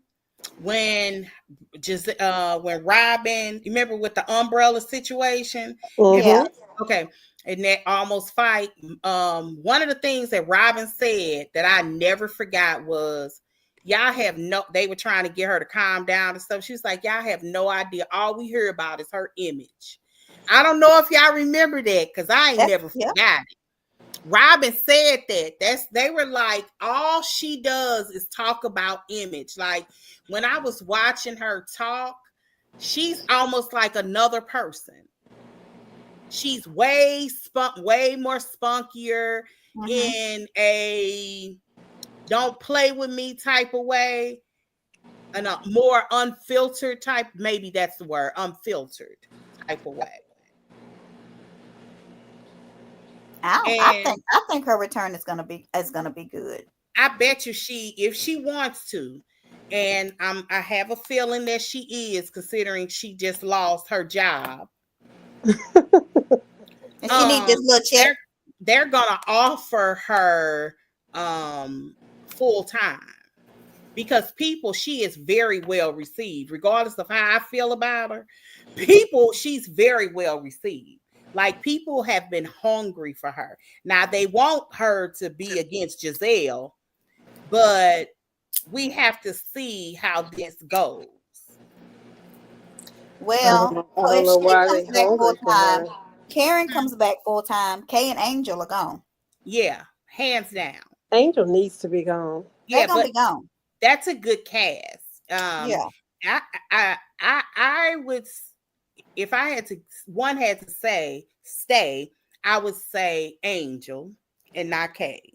when when Robin, you remember with the umbrella situation? Yeah. Okay. And that almost fight. One of the things that Robin said that I never forgot was, y'all have no, they were trying to get her to calm down and stuff. She was like, y'all have no idea. All we hear about is her image. I don't know if y'all remember that, because I ain't never forgot it. Robin said that. They were like, all she does is talk about image. Like when I was watching her talk, she's almost like another person. She's way more spunkier in a don't play with me type of way, and a more unfiltered type, maybe that's the word, unfiltered type of way. I think her return is gonna be good. I bet you if she wants to, and I have a feeling that she is, considering she just lost her job. And she needs this little check. They're gonna offer her full time, because she is very well received, regardless of how I feel about her. She's very well received. Like, people have been hungry for her. Now, they want her to be against Giselle, but we have to see how this goes. Well, I don't know why they comes back full hungry for time, her. Karen comes back full time. Kay and Angel are gone. Yeah, hands down. Angel needs to be gone. They're gonna be gone. That's a good cast. Yeah. I would, if I had to, one had to say stay, I would say Angel and not Kay.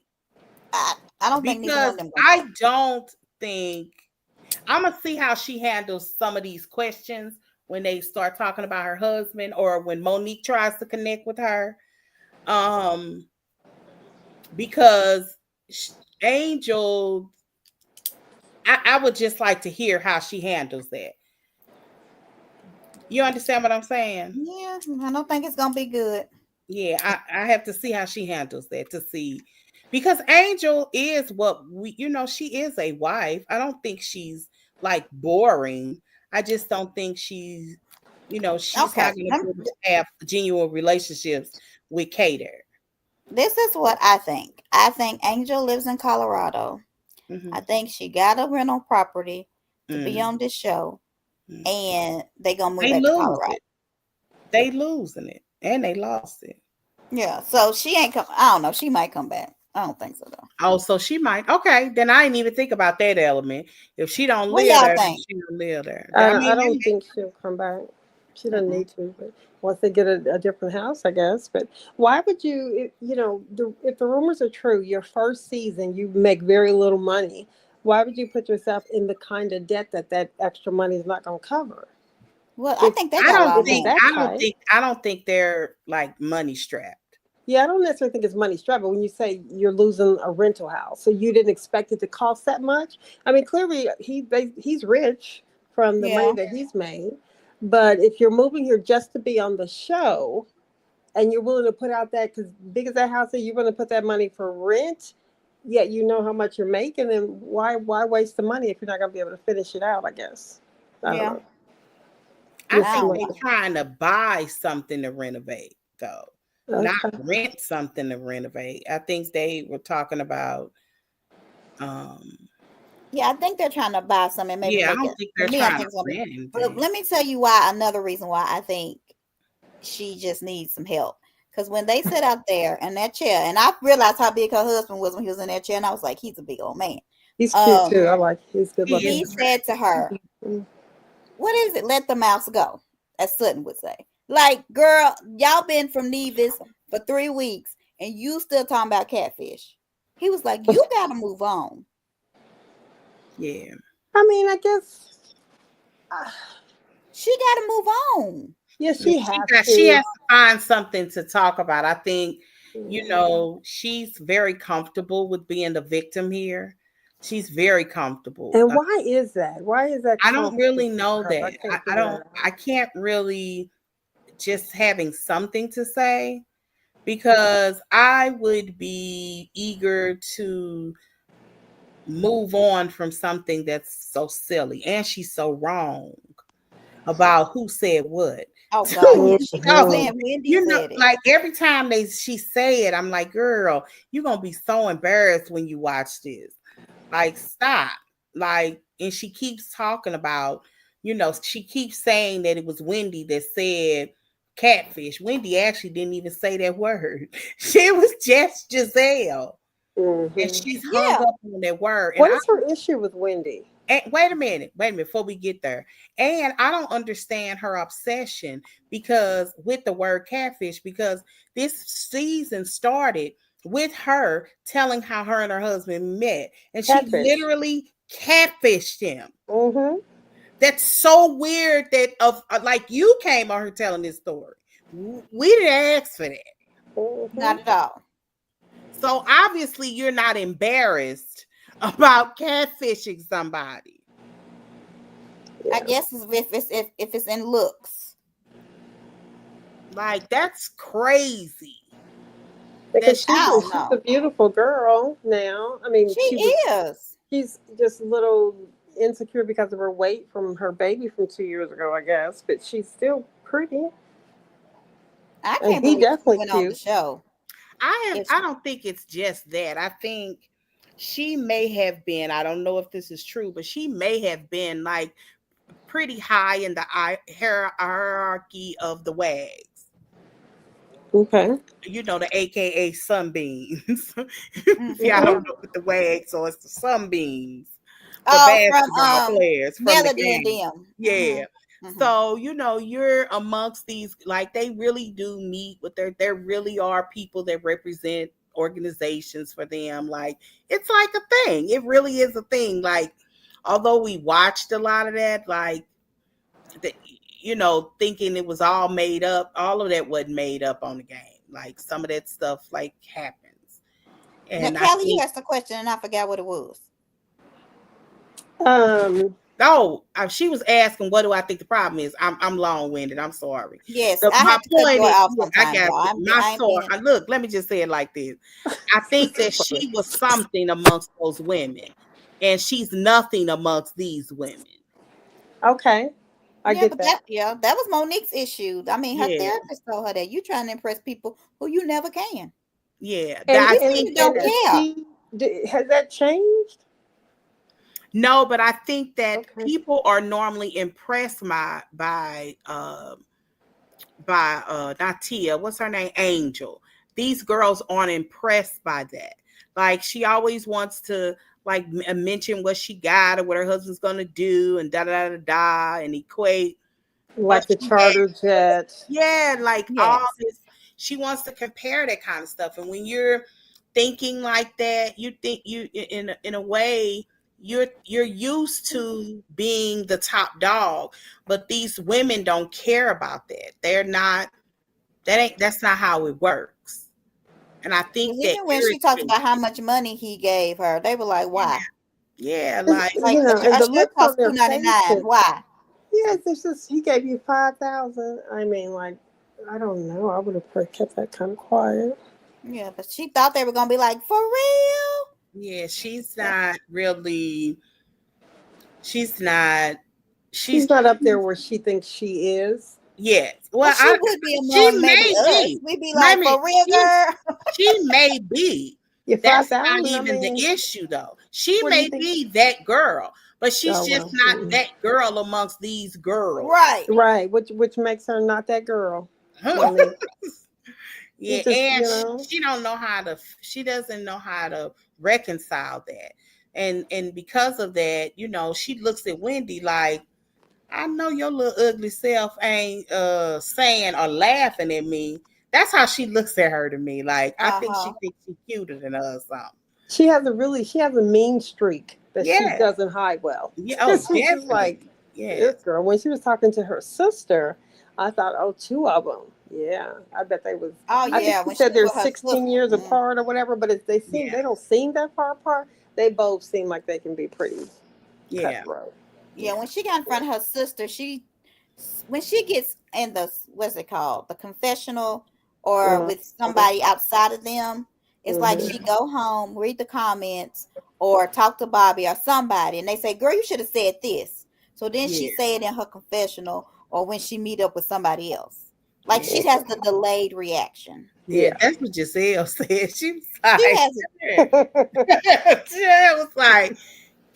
I don't think neither one of them. I don't think, I'm gonna see how she handles some of these questions when they start talking about her husband, or when Monique tries to connect with her. Because Angel, I would just like to hear how she handles that. You understand what I'm saying? Yeah, I don't think it's gonna be good. Yeah, I have to see how she handles that, to see, because Angel is what she is a wife. I don't think she's like boring. I just don't think she's not going to have genuine relationships with Kater. This is what I think. I think Angel lives in Colorado. I think she got a rental property to be on this show, and they gonna move back to Colorado. They losing it, and they lost it. Yeah, so she ain't come. I don't know. She might come back. I don't think so though. Oh, so she might. Okay, then I didn't even think about that element. If she don't live there, she don't live there. I don't think she'll come back. She doesn't need to, but once they get a different house, I guess. But why would you, if the rumors are true, your first season, you make very little money. Why would you put yourself in the kind of debt that extra money is not going to cover? Well, I think I don't think they're like money strapped. Yeah, I don't necessarily think it's money strapped, but when you say you're losing a rental house, so you didn't expect it to cost that much. I mean, clearly he's rich from the money that he's made. But if you're moving here just to be on the show, and you're willing to put out that, because big as that house is, you're willing to put that money for rent, yet you know how much you're making, then why waste the money if you're not going to be able to finish it out, I guess. I don't know. I think they're trying to buy something to renovate, though. Not rent something to renovate. I think they were talking about yeah, I think they're trying to buy something. Maybe I don't think they're trying to rent. But let me tell you why. Another reason why I think she just needs some help. Because when they sat out there in that chair, and I realized how big her husband was when he was in that chair, and I was like, he's a big old man. He's cute too. I like his good He looking. He said to her, what is it? Let the mouse go, as Sutton would say. Like, girl, y'all been from Nevis for 3 weeks, and you still talking about catfish. He was like, you got to move on. Yeah. I mean, I guess she got to move on. Yes, she has to. She has to find something to talk about. I think, you know, she's very comfortable with being the victim here. She's very comfortable. And why is that? Why is that? I don't really know that. I can't really, just having something to say, because I would be eager to move on from something that's so silly, and she's so wrong about who said what. Oh God, she saying Wendy said it. Like every time she say it, I'm like, girl, you're gonna be so embarrassed when you watch this. Like, stop. Like, and she keeps talking about, you know, she keeps saying that it was Wendy that said catfish. Wendy actually didn't even say that word. She was just Giselle. Mm-hmm. And she's hung up on that word. What is her issue with Wendy? And wait a minute, before we get there. And I don't understand her obsession with the word catfish, because this season started with her telling how her and her husband met, and she literally catfished him. Mm-hmm. That's so weird that like you came on her telling this story. We didn't ask for that. Mm-hmm. Not at all. So obviously you're not embarrassed about catfishing somebody. I guess if it's in looks. Like, that's crazy. Because she's a beautiful girl now. I mean, she is. She's just a little insecure because of her weight from her baby from 2 years ago, I guess. But she's still pretty. I can't believe definitely she went on the show. I don't think it's just that. I think she may have been, I don't know if this is true, but she may have been like pretty high in the hierarchy of the wags. Okay. You know, the AKA sunbeams. Y'all don't know what the wags, so it's the sunbeams. The basketball players from the game. Yeah. Mm-hmm. So, you know, you're amongst these, like, they really do meet with there really are people that represent organizations for them. Like, it's like a thing. It really is a thing. Like, although we watched a lot of that, like, you know, thinking it was all made up, all of that wasn't made up on the game. Like, some of that stuff, like, happens. And now, Kelly, you asked a question and I forgot what it was. She was asking, what do I think the problem is? I'm long-winded. I'm sorry. Yes, my point is, I got my story. Look, let me just say it like this. I think that she was something amongst those women, and she's nothing amongst these women. Okay. I get that. That was Monique's issue. I mean, her therapist told her that you're trying to impress people who you never can. Yeah. I think you don't care. Has that changed? No, but I think that people are normally impressed by not Tia, what's her name? Angel. These girls aren't impressed by that. Like, she always wants to like mention what she got or what her husband's gonna do and and equate like the charter jet. Yeah, like all this. She wants to compare that kind of stuff. And when you're thinking like that, you think you in a way you're used to being the top dog, but these women don't care about that. They're not. That's not how it works. And I think that even when she talked about how much money he gave her, they were like, "Why?" Yeah, like you know, and the look on their $2.99. Why? Yes, it's just he gave you $5,000. I mean, like, I don't know. I would have kept that kind of quiet. Yeah, but she thought they were gonna be like, "For real?" Yeah, she's not really. She's not up there where she thinks she is. Yes. Well, she would be among maybe us. We'd be like, for real, girl. She may be. That's not even the issue, though. She may be that girl, but she's just not that girl amongst these girls. Right. Right. Which makes her not that girl. I mean, Yeah, it just, and she don't know how to. She doesn't know how to reconcile that, and because of that, she looks at Wendy like, I know your little ugly self ain't saying or laughing at me. That's how she looks at her to me. Like I think she thinks she's cuter than her or something. she has a mean streak that she Yeah. doesn't hide well. Yeah. Oh, She's just like definitely. Yeah. this girl. When she was talking to her sister, I thought, oh, two of them. Yeah, I bet they was. Oh I think yeah, she when she said they're with her 16 sister. years apart or whatever. But if Yeah. they don't seem that far apart. They both seem like they can be pretty Yeah. cutthroat. Yeah, when she got in front of her sister, when she gets in the what's it called, the confessional, or Mm-hmm. with somebody outside of them, it's like she go home, read the comments, or talk to Bobby or somebody, and they say, "Girl, you should have said this." So then she Yeah. say it in her confessional, or when she meet up with somebody else. Like Yeah. she has the delayed reaction. Yeah. That's what Giselle said. She was She like, has it. Giselle was like,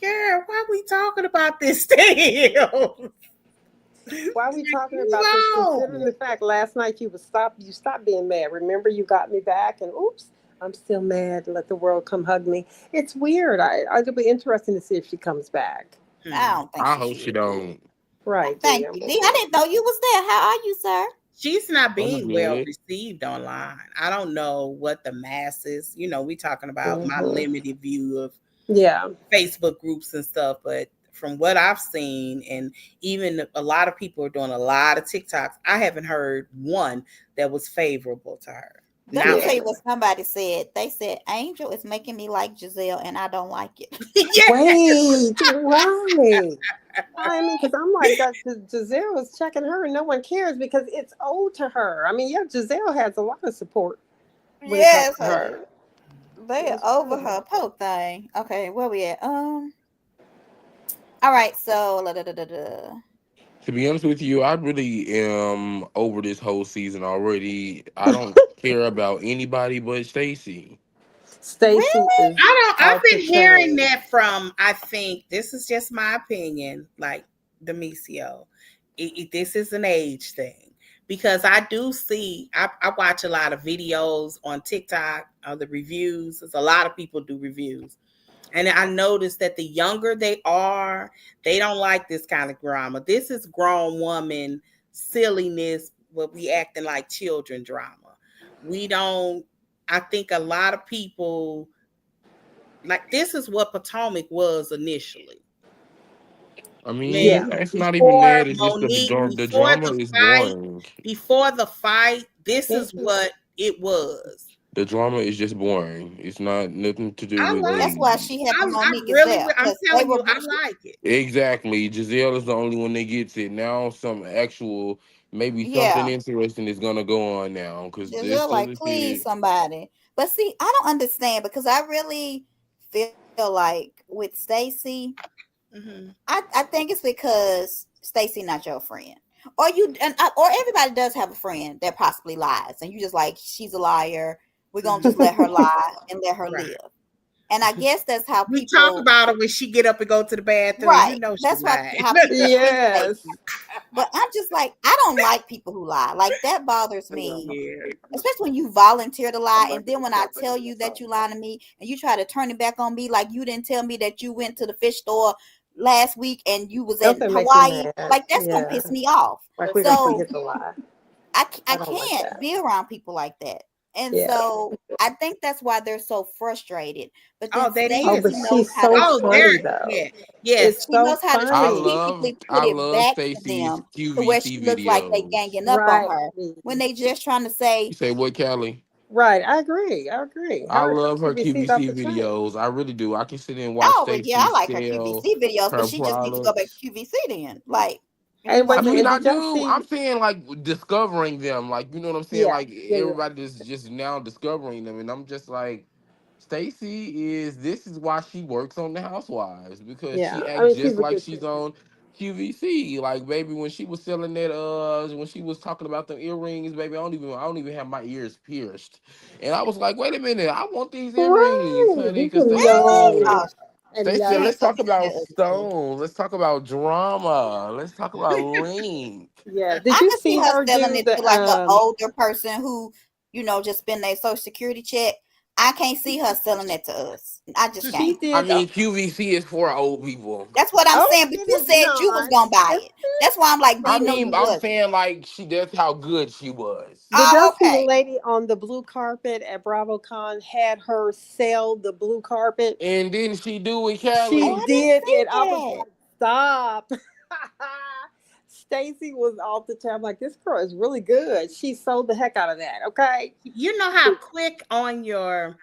girl, why we talking about this still? Why are we talking Move about this? Considering on. the fact last night you stopped being mad. Remember, you got me back, and oops, I'm still mad. Let the world come hug me. It's weird. It'll be interesting to see if she comes back. I don't think I she hope she should. don't. Right, Thank dear. you, D. I didn't know you was there. How are you, sir? She's not I'm being well good. received online. I don't know what the masses, we talking about my Mm-hmm. limited view of Yeah. Facebook groups and stuff, but from what I've seen, and even a lot of people are doing a lot of TikToks, I haven't heard one that was favorable to her. Let me Not Yeah. tell you what somebody said. They said Angel is making me like Giselle, and I don't like it. yeah. Wait, right. I mean, because I'm like, that Giselle is checking her and no one cares because it's owed to her. I mean, yeah, Giselle has a lot of support when it comes Yes, to her. they That's over true. her poke thing. Okay, where we at? All right. So, To be honest with you, I really am over this whole season already. I don't care about anybody but Stacey. Stacy really? is I've off the been hearing chain. that from, I think this is just my opinion, like Demisio. This is an age thing because I do see, I watch a lot of videos on TikTok, the reviews. There's a lot of people do reviews. And I noticed that the younger they are, they don't like this kind of drama. This is grown woman silliness, what we acting like children drama. We don't, I think a lot of people, like this is what Potomac was initially. I When Yeah. mean, it's not even before that. It's just Monique, the before drama the is fight, boring. this is Mhm. what it was. The drama is just boring. It's not nothing to do I with like That's it. why the. she had the I Monique is really, there I'm because they telling were. you, I like it. Exactly. Giselle is the only one that gets it. Now some actual, maybe something Yeah, interesting is gonna go on now. Because Giselle this like, other please, shit. somebody. But see, I don't understand because I really feel like with Stacey, Hmm. I think it's because Stacey not your friend, or or everybody does have a friend that possibly lies, and you just like she's a liar. We're gonna just Hmm. let her lie and let her Right. live. And I guess that's how We talk people, about her when she get up and go to the bathroom. You right? know she That's why lied. how people treat Yes. Stacey. But I'm just like, I don't like people who lie. Like that bothers me, Yeah. especially when you volunteer to lie, and then when I tell you that you lied to me, and you try to turn it back on me, like you didn't tell me that you went to the fish store last week and you was Don't in that make you Hawaii. mad? Like that's gonna Yeah. piss me off. Like we're gonna So forget the lie. I I don't like can't that. be around people like that. And Yeah. so I think that's why they're so frustrated. But Oh, then that Oh, is. but Stacey knows she's how to so Oh, there. funny though. Yeah. Yes. It's she so knows how to funny. strategically I put it love back to Stacey's them to where she QVC looks like they videos. ganging up on Right. her when they just trying to say, You say what, Callie? Right. I agree. I agree. I Her love her QVC's off QVC the chain. videos. I really do. I can sit and watch oh, well, yeah, Stacey I like her sell QVC videos, but her she just need to go back products. to QVC then. Like, if you And want I wait, some, mean, and I did y'all do. see? I'm saying like discovering them, like you know what I'm saying. Yeah. Like Yeah. Yeah. everybody is just now discovering them, and I'm just like, Stacy is. This is why she works on the Housewives because Yeah. she I acts mean, just people like just she's on QVC. Like baby, when she was selling that, when she was talking about the earrings, baby, I don't even have my ears pierced, and I was like, wait a minute, I want these earrings, right. honey, You because can they are really? know. Oh, so. And Stacey, love. let's talk about Yeah. Stone. Let's talk about drama. Let's talk about Link. Yeah. Did I you can see see her her selling do it to like an the older person who, just spend their social security check. I can't see her selling it to us. I just she can't. I did mean, QVC is for old people. That's what I'm oh saying. But it you is said you was not. gonna buy it. That's why I'm like, I didn't know you mean, I'm wasn't. saying like that's how good she was. Did y'all Oh, see the okay. lady on the blue carpet at BravoCon had her sell the blue carpet? And didn't she do with She Oh, Kelly? I didn't did see it. I was that. like, stop. Stacey was off the chain. I'm like, this girl is really good. She sold the heck out of that. Okay. You know how quick on your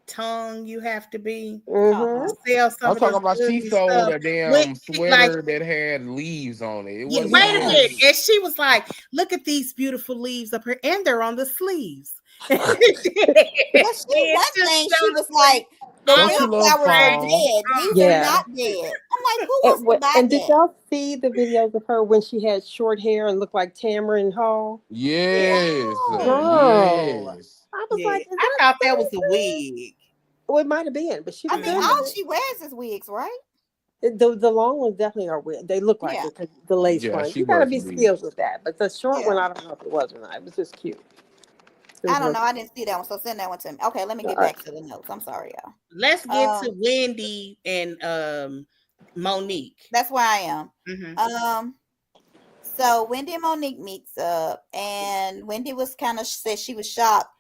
tongue you have to be Mm-hmm. to sell some I'm of this talking about good she sold stuff. a When damn she, like, sweater that had leaves on it. It yeah, wasn't wait a even. minute, Yes. and she was like, "Look at these beautiful leaves up here, and they're on the sleeves." And But one just thing, she was showed like, the all Don't real you love flowers are fall? dead. These are Yeah. not dead. I'm like, who wants to buy And did that? y'all see the videos of her when she had short hair and looked like Tamron Hall? Yes, No. Girl. yes. I was Yeah, like, is I that thought that was a Stacey? wig. Well, it might have been, but she I was mean, good Mhm. all with it. she wears is wigs, right? The long ones definitely are weird. They look like Yeah. it because the lace Yeah, front. she You got to was be weak. skilled with that. But the short one, Yeah. I don't know if it was or not. It was just cute. It I was don't real know. I cute. didn't see that one. So send that one to me. Okay, let me All get right. back to the notes. I'm sorry, y'all. Let's get to Um, Wendy and Monique. that's where I am. Mhm. So Wendy and Monique meets up, and Wendy was kind of said she was shocked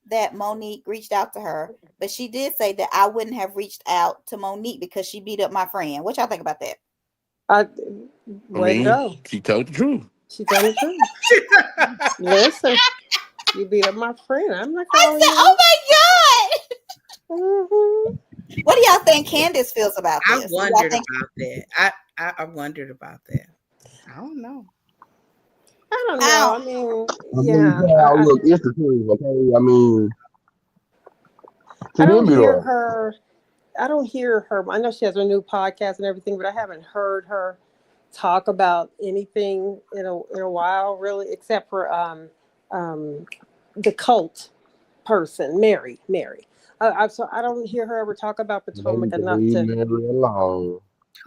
that Monique reached out to her, but she did say that I wouldn't have reached out to Monique because she beat up my friend. What y'all think about that? I, I way to mean, go. she told the truth. She told the truth. Listen, you beat up my friend. I'm not I calling said, "Oh you. my god!" Mm-hmm. What do y'all think Candace feels about I this? Do y'all wondered think? about that. I wondered about that. I don't know. I don't know. How? I mean, I mean, yeah. child, look, it's the truth, okay? I mean, she I did don't be hear wrong. her. I don't hear her. I know she has her new podcast and everything, but I haven't heard her talk about anything in a while, really, except for um, the cult person, Mary. So I don't hear her ever talk about They Potomac need to enough leave to. Mary alone.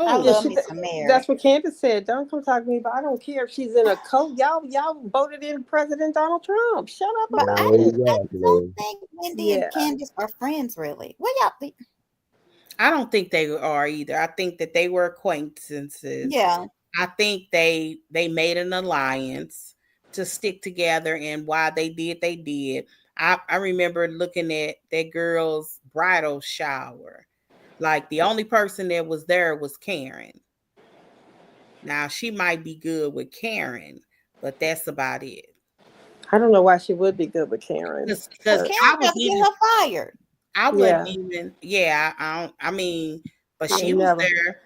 I Who? Yeah, love me some that's Mary. what Candace said. Don't come talk to me, but I don't care if she's in a cult. Y'all voted in President Donald Trump. Shut up But about it. I don't Exactly. think Wendy and Yeah, Candace are friends, really. What y'all think? I don't think they are either. I think that they were acquaintances. Yeah. I think they made an alliance to stick together, and why they did, they did. I remember looking at that girl's bridal shower. Like, the only person that was there was Karen. Now, she might be good with Karen, but that's about it. I don't know why she would be good with Karen. Because Because But Karen tried to get her fired. I wasn't yeah, even, yeah, I mean, but yeah, she was never. there.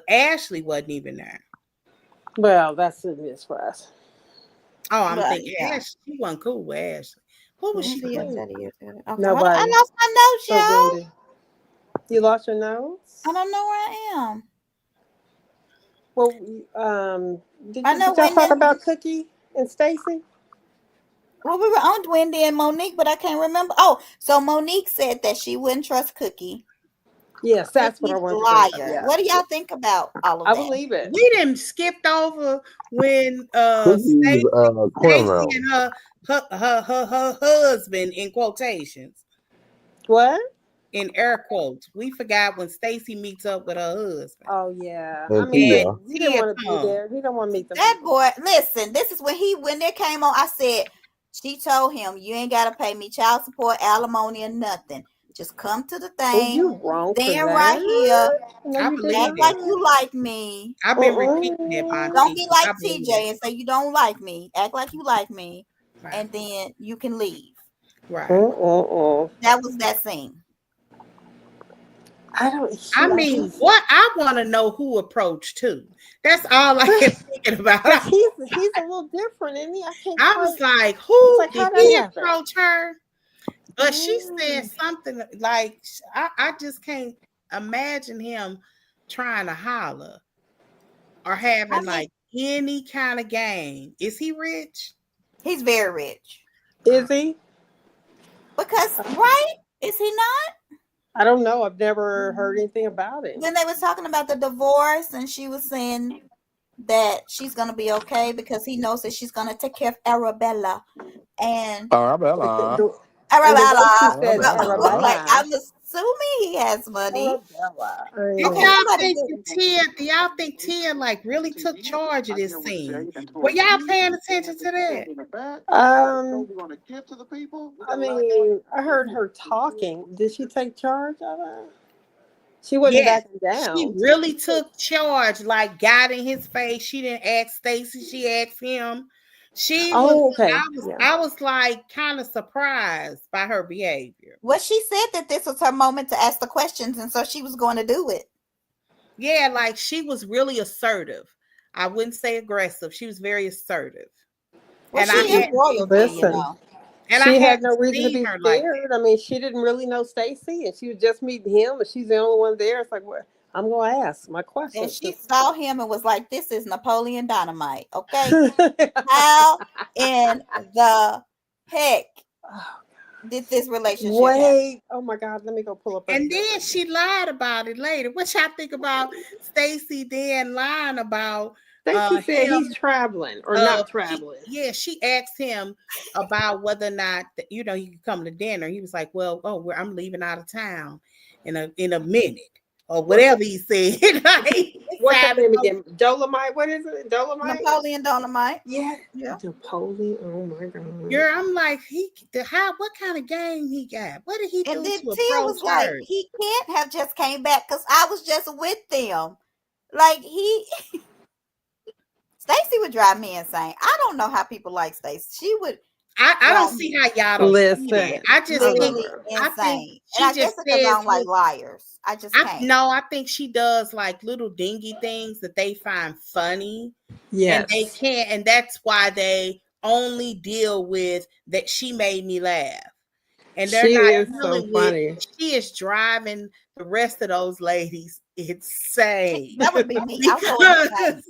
Ashley wasn't even there. Well, that's a miss for us. Oh, I'm But thinking yeah. Ashley. She wasn't cool with Ashley. Who was Let's she see if Mhm. cool that with? is it. Okay, hold on. I Nobody lost my notes, but y'all. Wendy. You lost your I nose? don't know where I am. Well, did I know y'all talk Wendy. about Cookie and Stacey? Well, we were on Wendy and Monique, but I can't remember. Oh, so Monique said that she wouldn't trust Cookie. Yes, that's what I Cookie's a wanted to bring up. liar. Yeah, What do y'all think about all of I that? believe it. We didn't skipped over when Cookies, Stacey cornrow. and her husband, in quotations, What? in air quotes. We forgot when Stacey meets up with her husband. Oh yeah. I And mean, And Tia. he didn't Tia want to be come. there. He don't want to meet them That people. boy, listen, this is when they came on. I said, she told him, you ain't gotta pay me child support, alimony, or nothing. Just come to the Oh, thing, you wrong for stand right here, that. No, I you did believe act not. that. like you like me. I've been repeating that, Mm-mm. Don't Bonti. be like I believe TJ and say you don't like me. Act like you like me, that. and then you can leave. Right. Mm-mm. That was that scene. I don't. I mean, what I want to know who approached who. That's all I kept thinking about. Because he's a little different, and I can't I quite. was like, It's who like did how that he happen? approach her? But she said Mm. something like, I just can't imagine him trying to holler or I having mean, like any kind of game. Is he rich? he's very rich Is he? because, right? Is he not? I don't know. I've never heard anything about it. Then they was talking about the divorce, and she was saying that she's gonna be okay because he knows that she's gonna take care of Arabella. And Arabella. And the way she said Arabella. like, Arabella. I'm assuming he has money. Arabella. I Do mean, y'all think Tia like really took charge of this scene? Were y'all paying attention to that? I mean, I heard her talking. Did she take charge of it? She wasn't Yes, backing down. she really took charge, like got in his face. She didn't ask Stacey, she asked him. Okay. I was like kind of surprised by her behavior. Well, she said that this was her moment to ask the questions, and so she was going to do it. Yeah, like she was really assertive. I wouldn't say aggressive. She was very assertive. Well, she is royalty, you know. And she I had no reason to be scared. Like, I mean, she didn't really know Stacey, and she was just meeting him, and she's the only one there. It's like, well, I'm going to ask my question. And she saw him and was like, "This is Napoleon Dynamite, okay? How in the heck did this relationship happen?" Oh my God, let me go pull up. And then she lied about it later. What y'all think about Stacey then lying about? Stacey said he's traveling or not traveling. She asked him about whether or not he could come to dinner. He was like, "Well, I'm leaving out of town in a minute." Or whatever he said. What's that name again? Dolomite? What is it? Dolomite? Napoleon Dolomite. Yeah. Napoleon. Oh my God. Girl, I'm like, what kind of game he got? What did he do? And then to Tia was like, he can't have just came back because I was just with them. Like Stacey would drive me insane. I don't know how people like Stacey. She would. I don't see how y'all don't listen. I just think insane. And I guess because I don't like liars. I just can't. No, I think she does like little dingy things that they find funny. Yes. And they can't, and that's why they only deal with that she made me laugh. And they're not dealing with she is driving the rest of those ladies insane. That would be me. I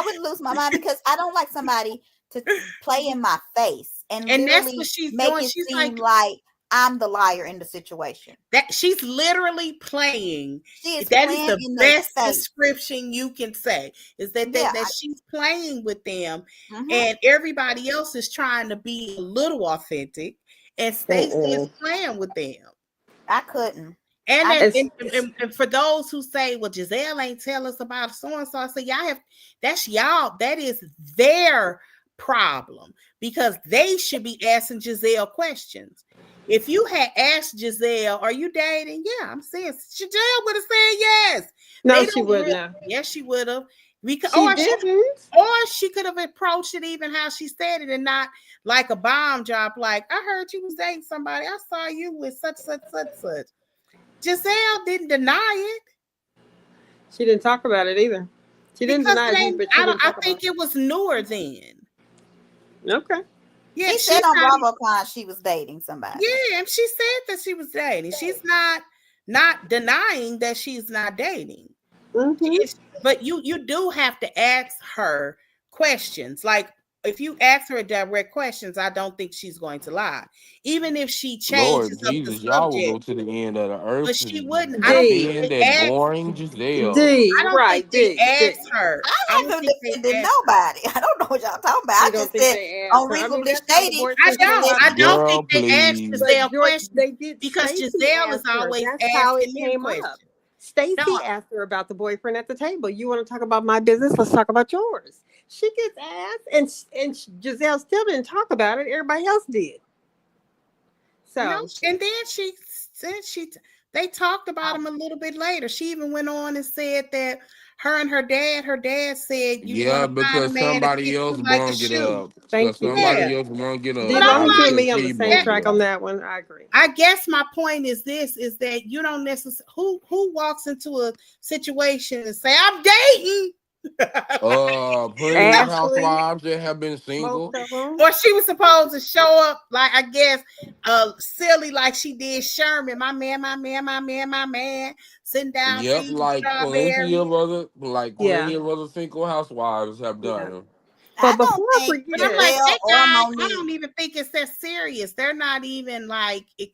would lose my mind because I don't like somebody to play in my face and that's what she's make doing. it She's seem like I'm the liar in the situation. That she's literally playing. That is the best description you can say. Is that she's playing with them, and everybody else is trying to be a little authentic, and Stacey is playing with them. I couldn't. And for those who say, "Well, Giselle ain't tell us about so and so," I say, that's y'all. That is their problem because they should be asking Giselle questions. If you had asked Giselle, "Are you dating?" Yeah, I'm saying Giselle would have said yes. No, she wouldn't have. Yes, she would have. Or she could have approached it even how she said it and not like a bomb drop. Like, I heard you was dating somebody. I saw you with such. Giselle didn't deny it. She didn't talk about it either. She didn't deny it. But I think it was newer then. Okay. Yeah, she said on BravoCon she was dating somebody. Yeah, and she said that she was dating. She's not denying that she's not dating. But you do have to ask her questions. Like if you ask her direct questions, I don't think she's going to lie. Even if she changes Lord Jesus, y'all will go to the end of the earth. But she wouldn't. I don't think that boring Giselle. I don't think they asked her. I haven't defended nobody. I don't know what y'all talking about. I just said unreasonably stating. I don't think they asked Giselle questions. They did because Giselle is always asking them questions. Stacey asked her about the boyfriend at the table. You want to talk about my business? Let's talk about yours. She gets asked, and Giselle still didn't talk about it. Everybody else did. So, and then she said they talked about him a little bit later. She even went on and said that her and her dad said, because somebody else brought it up. Somebody else brought it up. They don't me on the same track on that one. I agree. I guess my point is that you don't necessarily who walks into a situation and say, "I'm dating." Plenty of housewives that have been single. Or she was supposed to show up like, I guess, silly like she did Sherman. My man, sitting down. Yep, like plenty of other single housewives have done. I But don't before I think forget, But I'm like, Giselle that or guy, I Monique. don't even think it's that serious. They're not even like, they're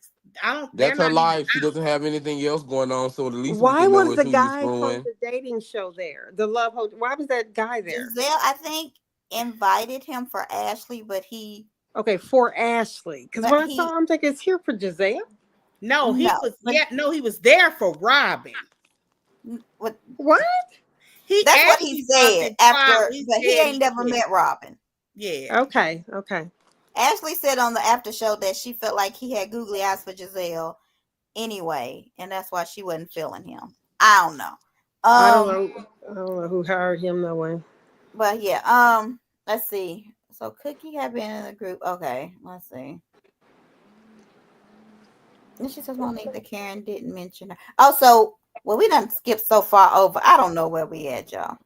That's her not even life. She out. doesn't have anything else going on, so the least we why can know was is the who you guy from screwing. the dating show there? The Love Hotel. Why was that guy there? Giselle, I think, invited him for Ashley, but he, Okay, for Ashley. Because but when I he, saw him, I'm thinking it's here for Giselle. No, no, but he was there for Robin. what? What? He That's what he actually talked said in private. after, He but he said ain't never met Robin. yeah. Okay, okay. Ashley said on the after show that she felt like he had googly eyes for Giselle anyway, and that's why she wasn't feeling him. I don't know. I don't know. I don't know who hired him. No way. But yeah, let's see. So Cookie had been in the group. Okay, let's see. And she says Monique that Karen didn't mention her. Also, well, we done skipped so far over. I don't know where we at, y'all.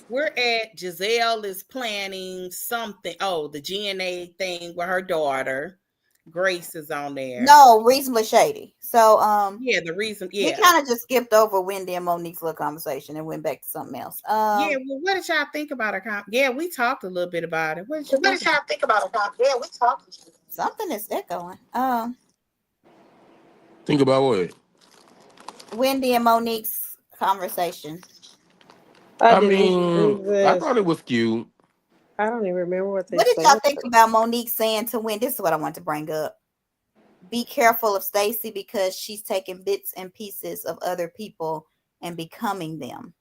We're at Giselle is planning something. Oh, the GNA thing with her daughter. Grace is on there. No, reasonably shady. So Yeah, the reason, we kind of just skipped over Wendy and Monique's little conversation and went back to something else. Yeah, well, what did y'all think about her? Yeah, we talked a little bit about it. What did What did y'all think about it? Yeah, we talked. Something is echoing. Think about what? Wendy and Monique's conversation. I I didn't mean, even I this. thought it was cute. I don't even remember what they What did said. y'all think about Monique saying to Wendy? This is what I want to bring up. Be careful of Stacey because she's taking bits and pieces of other people and becoming them.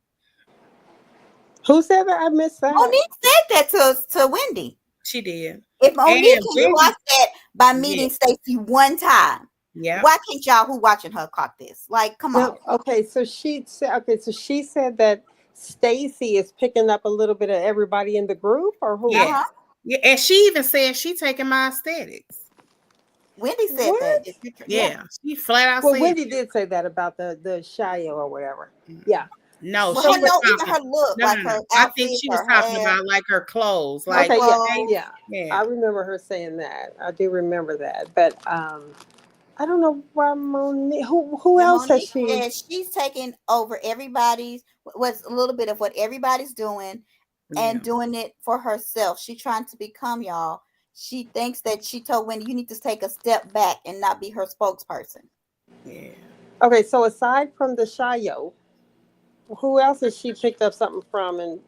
Who said that? I missed that. Monique said that to Wendy. She did. If Monique And can Wendy, clock that by meeting Stacey one time, yeah, why can't y'all who watching her clock this? Like, come on. Okay, so she said. Okay, so she said that Stacey is picking up a little bit of everybody in the group, or who? yeah, yeah. And she even said she taking my aesthetics. Wendy said What? that. Yeah, she flat out Well, said. Wendy did say that about the Shio or whatever. Yeah. No, Well, she was no, even talking. her look, No, like no, no. her I outfit, think she was her talking hair. about like her clothes. Her Like, Okay, clothes. yeah. I remember her saying that. I do remember that, but I don't know why Monique. Who Now, else has Monique she? said she's taking over everybody's, what's a little bit of what everybody's doing and doing it for herself. She's trying to become y'all. She thinks that she told Wendy, you need to take a step back and not be her spokesperson. Yeah. Okay, so aside from the Shio, who else has she picked up something from? And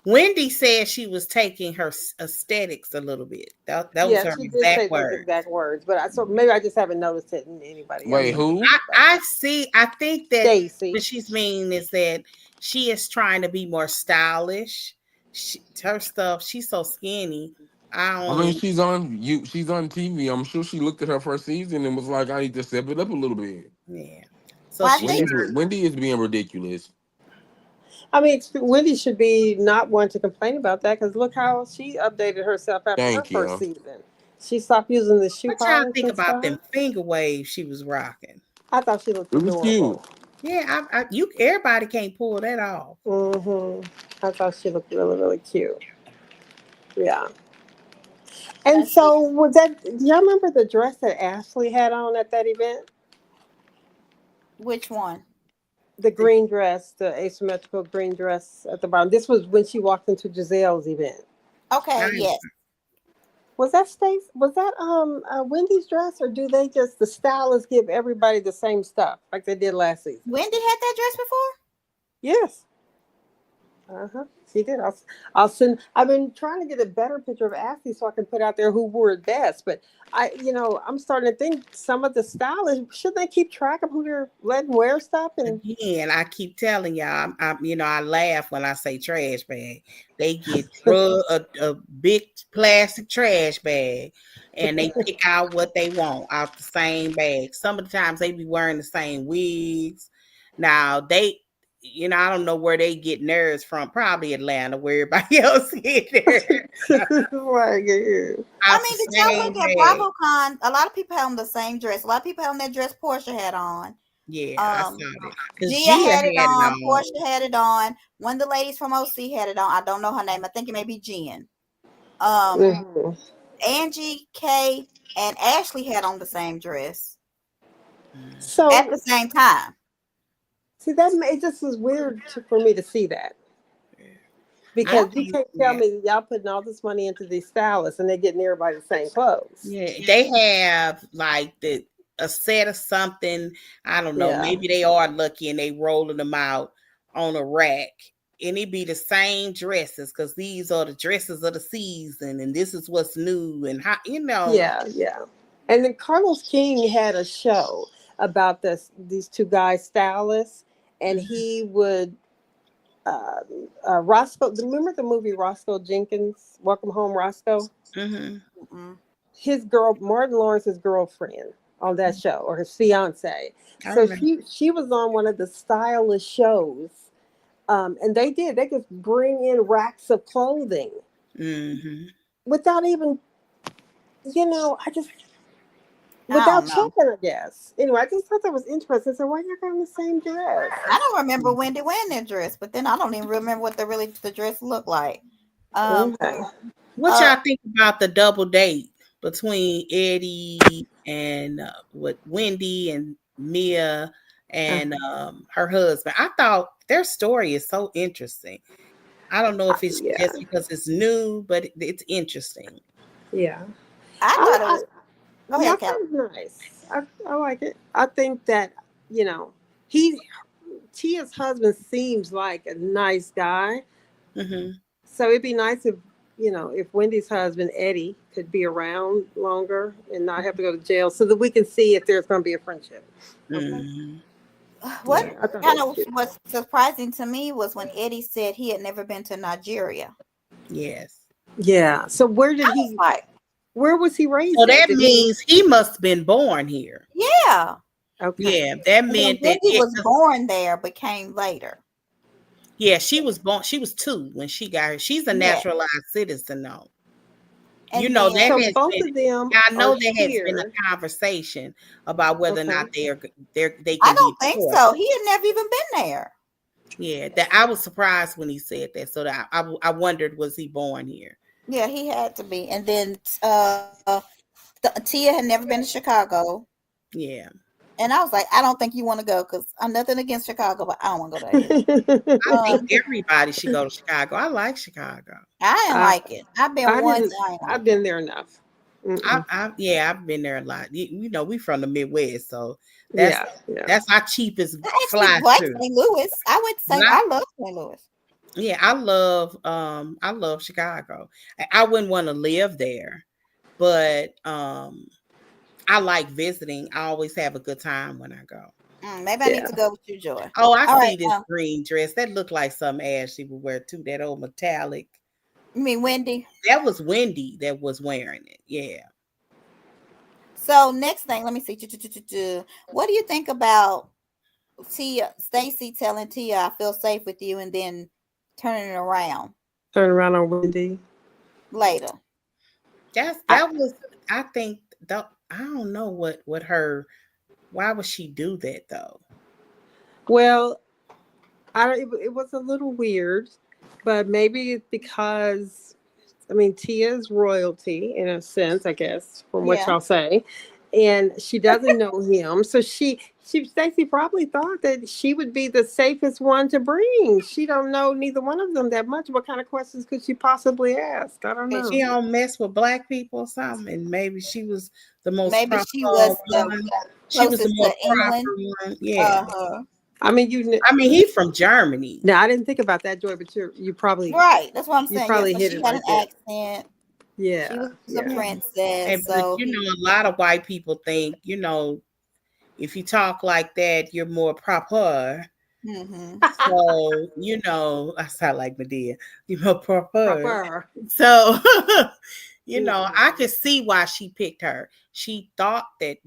Wendy said she was taking her aesthetics a little bit. That was her she did say exact those word. exact words, but so maybe I just haven't noticed it in anybody Wait, else. who? I see. I think that Stacey. what she's meaning is that she is trying to be more stylish. Her stuff. She's so skinny. I mean, she's on TV. I'm sure she looked at her first season and was like, I need to step it up a little bit. Yeah. So well, Wendy is being ridiculous. I mean, Wendy should be not one to complain about that because look how she updated herself after her Thank first you. season. She stopped using the shoe what y'all polish think and about them stuff. finger waves she was rocking? I thought she looked It was cute. adorable. Yeah, everybody can't pull that off. I thought she looked really, really cute. Yeah. And so was that? Do y'all remember the dress that Ashley had on at that event? which one? The green dress, the asymmetrical green dress at the bottom. This was when she walked into Giselle's event. Okay, yes. Was that Stacey? Was that Wendy's dress, or do they just the stylists give everybody the same stuff like they did last season? Wendy had that dress before? Yes. She did. I'll send. I've been trying to get a better picture of Ashley so I can put out there who wore it best. But I'm starting to think some of the stylists should they keep track of who they're letting wear stuff. And again, I keep telling y'all, I laugh when I say trash bag. They get a big plastic trash bag, and they pick out what they want out the same bag. Some of the times they be wearing the same wigs. Now I don't know where they get nerves from. Probably Atlanta, where everybody else get there. I mean, did y'all look at BravoCon? A lot of people had on the same dress. A lot of people had on that dress Portia had on. Yeah, I saw it. Gia had it on. Portia had it on. One of the ladies from OC had it on. I don't know her name. I think it may be Jen. Angie, Kay, and Ashley had on the same dress. So at the same time. See, it just was weird for me to see that. Because you can't tell me that y'all putting all this money into these stylists and they're getting everybody the same clothes. Yeah, they have like a set of something. I don't know. Maybe they are lucky and they rolling them out on a rack. And it be the same dresses because these are the dresses of the season and this is what's new and how Yeah. And then Carlos King had a show about these two guys stylists, and he would Roscoe. Remember the movie Roscoe Jenkins, Welcome Home, Roscoe? Mm-hmm. His Martin Lawrence's girlfriend on that show, or his fiance. So she was on one of the stylist shows, and they could bring in racks of clothing without even, without checking, I guess. Anyway, I just thought that was interesting. So why y'all got the same dress? I don't remember Wendy wearing that dress, but then I don't even remember what the dress looked like. What y'all think about the double date between Eddie and with Wendy and Mia and her husband? I thought their story is so interesting. I don't know if it's just because it's new, but it's interesting. Yeah. I thought it was. Go ahead, Cal. Nice. I like it. I think that, Tia's husband seems like a nice guy. Mm-hmm. So it'd be nice if Wendy's husband, Eddie, could be around longer and not have to go to jail so that we can see if there's going to be a friendship. Okay? Mm-hmm. What kind of was surprising to me was when Eddie said he had never been to Nigeria. Yes. Yeah. So where was he raised? So that means he must have been born here. Yeah. Okay. Yeah, that meant that he was born there, but came later. Yeah, she was born. She was 2 when she got here. She's a naturalized citizen, though. And that both of them. I know there has been a conversation about whether or not they can. I don't think so. He had never even been there. Yeah, that I was surprised when he said that. So that I wondered, was he born here? Yeah, he had to be. And then Tia had never been to Chicago. Yeah. And I was like, I don't think you want to go because I'm nothing against Chicago, but I don't want to go there. I think everybody should go to Chicago. I like Chicago. I didn't like it. I've been once. I've been there enough. I've been there a lot. We from the Midwest, so that's our cheapest fly to St. Louis. I went to I love St. Louis. Yeah, I love Chicago. I wouldn't want to live there, but I like visiting. I always have a good time when I go. Maybe I need to go with you, Joy. Oh, I see this green dress. That looked like something Ashley would wear too. That old metallic. You mean Wendy? That was Wendy that was wearing it. Yeah. So next thing, let me see. What do you think about Stacey telling Tia, "I feel safe with you," and then turning it around? Turn around on Wendy later. I think I don't know what her. Why would she do that though? Well, it was a little weird, but maybe it's because Tia's royalty in a sense, I guess, from what y'all say, and she doesn't know him, so Stacey probably thought that she would be the safest one to bring. She don't know neither one of them that much. What kind of questions could she possibly ask? I don't know. She don't mess with black people or something, and maybe she was the most. Maybe she was the most proper one. Yeah. He's from Germany. No, I didn't think about that, Joy. But you probably right. That's what I'm saying. You probably hit it got right an there. accent. Yeah, she was a princess. But a lot of white people think if you talk like that, you're more proper. Mm-hmm. So I sound like Medea. You're more proper. So I could see why she picked her. She thought that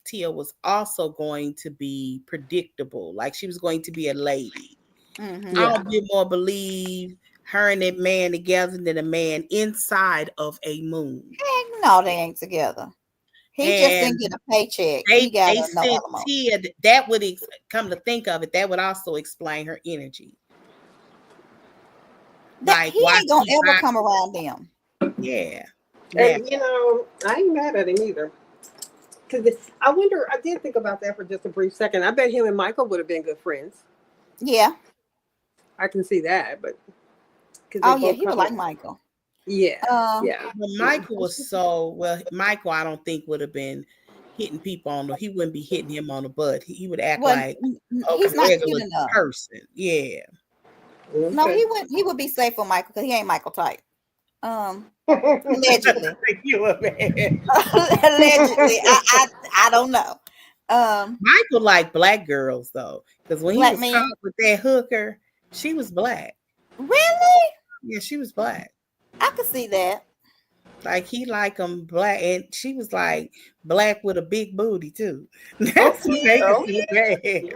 Tia was also going to be predictable, like she was going to be a lady. Mm-hmm. I'll be more believe her and that man together than a man inside of a moon. Heck no, they ain't together. He just didn't get a paycheck. They sent Tia. That would come to think of it. That would also explain her energy. He ain't gonna ever come around them. Yeah. And, I ain't mad at him either. Because I did think about that for just a brief second. I bet him and Michael would have been good friends. Yeah. I can see that, but Oh yeah, he would like Michael. Yeah. But Michael was Michael, I don't think would have been hitting people he wouldn't be hitting him on the butt. He would act like he's not cute regular enough. person. Yeah. Okay. No, he would be safe for Michael because he ain't Michael type. Allegedly. Allegedly. I don't know. Michael liked black girls though, because when he was caught with that hooker, she was black. Really? Yeah, she was black. I could see that. Like he liked them black, and she was like black with a big booty too. That's what made it bad.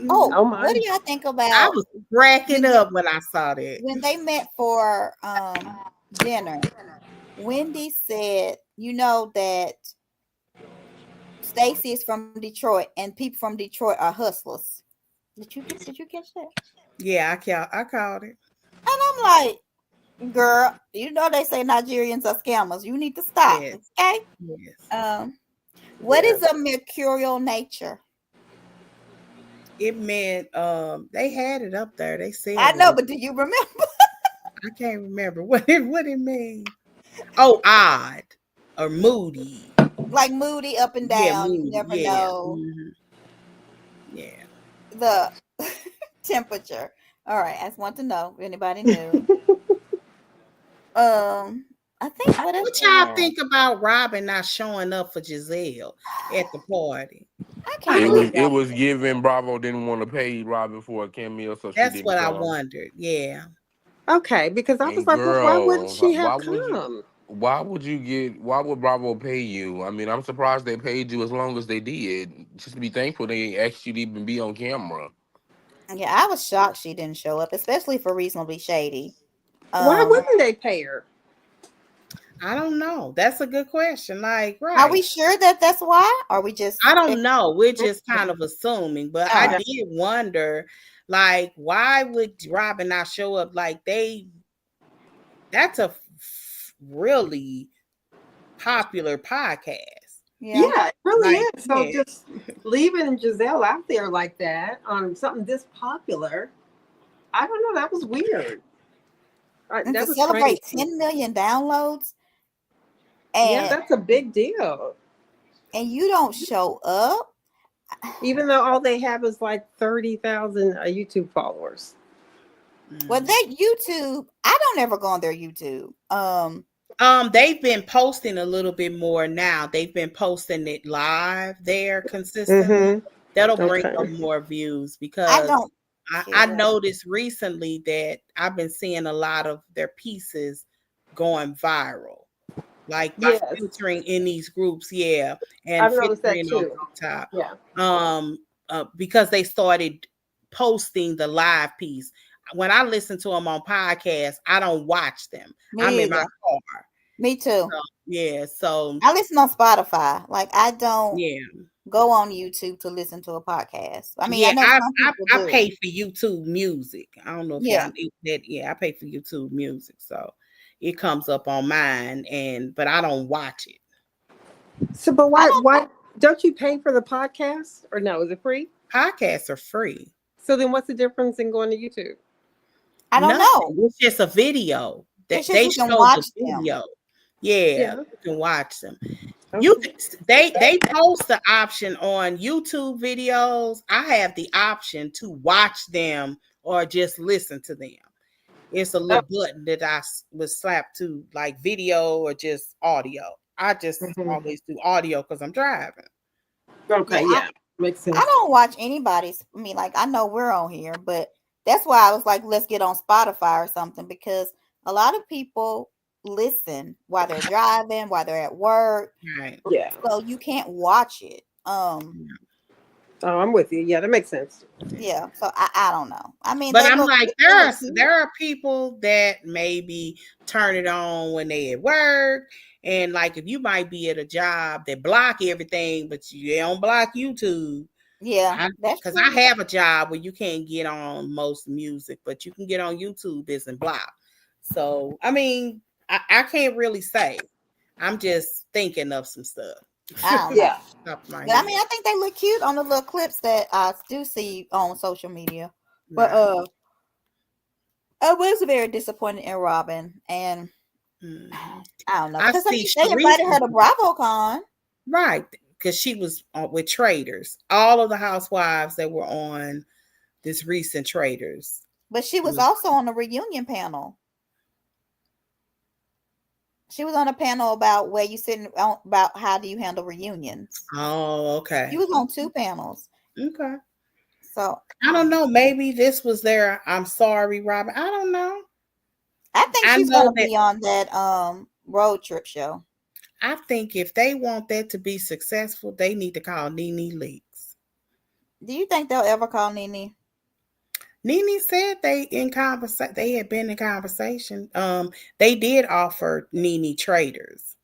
Oh my! What do y'all think about? I was cracking up when I saw that. When they met for dinner, Wendy said, "You know that Stacey is from Detroit, and people from Detroit are hustlers." Did you catch that? Yeah, I called it. And I'm like, girl, you know they say Nigerians are scammers. You need to stop. Yes. Okay. Yes. What is a mercurial nature? It meant they had it up there. They said I know, but do you remember? I can't remember what it means. Oh, odd or moody. Like moody up and down. Yeah, moody. You never know. Mm-hmm. Yeah. The temperature. All right, I just want to know if anybody knew. I think what y'all think about Robin not showing up for Giselle at the party? It was given Bravo didn't want to pay Robin for a cameo, so that's what I wondered. Yeah. Okay, because I was like, well, why wouldn't she have come? Why would Bravo pay you? I mean, I'm surprised they paid you as long as they did. Just to be thankful they asked you to even be on camera. Yeah, I was shocked she didn't show up, especially for Reasonably Shady. Why wouldn't they pay her? I don't know. That's a good question. Like, right. Are we sure that that's why? Or are we just? I don't know. We're just kind of assuming, but I did wonder, like, why would Robin not show up? Like, that's a really popular podcast. Yeah, it really is. So just leaving Giselle out there like that on something this popular, I don't know. That was weird. And that to celebrate 10 million downloads. And that's a big deal. And you don't show up, even though all they have is like 30,000 YouTube followers. Well, their YouTube, I don't ever go on their YouTube. They've been posting a little bit more now. They've been posting it live there consistently. Mm-hmm. That'll bring up more views because I noticed recently that I've been seeing a lot of their pieces going viral. Like by featuring in these groups, and I've noticed that too. On TikTok, because they started posting the live piece. When I listen to them on podcasts, I don't watch them. I'm in my car. Me too. So I listen on Spotify. Like I don't go on YouTube to listen to a podcast. I mean, I pay for YouTube Music. I don't know if y'all knew that. I pay for YouTube Music, so it comes up on mine, but I don't watch it. So, but why don't you pay for the podcast, or no? Is it free? Podcasts are free. So then, what's the difference in going to YouTube? I don't know. It's just a video that they show the video. You can watch them. Okay. They post the option on YouTube videos. I have the option to watch them or just listen to them. It's a little button that I would slap to like video or just audio. I just always do audio because I'm driving. Okay, makes sense. I don't watch anybody's. I mean, like I know we're on here, but that's why I was like, let's get on Spotify or something because a lot of people listen while they're driving, while they're at work. Right. Yeah. So you can't watch it. Oh, I'm with you. Yeah, that makes sense. Yeah. So I don't know. I mean, but I'm like, there are people that maybe turn it on when they at work. And like if you might be at a job that block everything, but you don't block YouTube. Yeah. Because I have a job where you can't get on most music, but you can get on YouTube isn't blocked. So I mean, I can't really say. I'm just thinking of some stuff. But I mean, I think they look cute on the little clips that I do see on social media. But I was very disappointed in Robin, and Mhm. I don't know, I because see they invited her to Sharice, BravoCon. right, because she was with Traders. All of the housewives that were on this recent Traders. But she was also on the reunion panel. She was on a panel about where you sitting about how do you handle reunions. Oh, okay. She was on 2 panels. Okay. So I don't know. Maybe this was their I'm sorry, Robin. I don't know. I think I she's know gonna that be on that road trip show. I think if they want that to be successful, they need to call Nene Leakes. Do you think they'll ever call Nene? Nene said they had been in conversation. They did offer Nene Traders.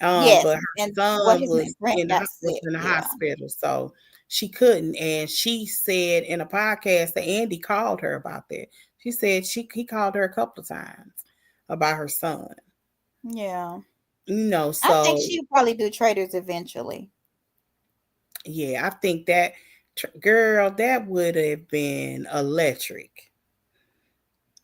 Yes, But her and son his was friend in got the sick. Yeah. hospital, so she couldn't. And she said in a podcast that Andy called her about that. She said he called her a couple of times about her son. Yeah. I think she'll probably do Traders eventually. Yeah, I think that girl, that would have been electric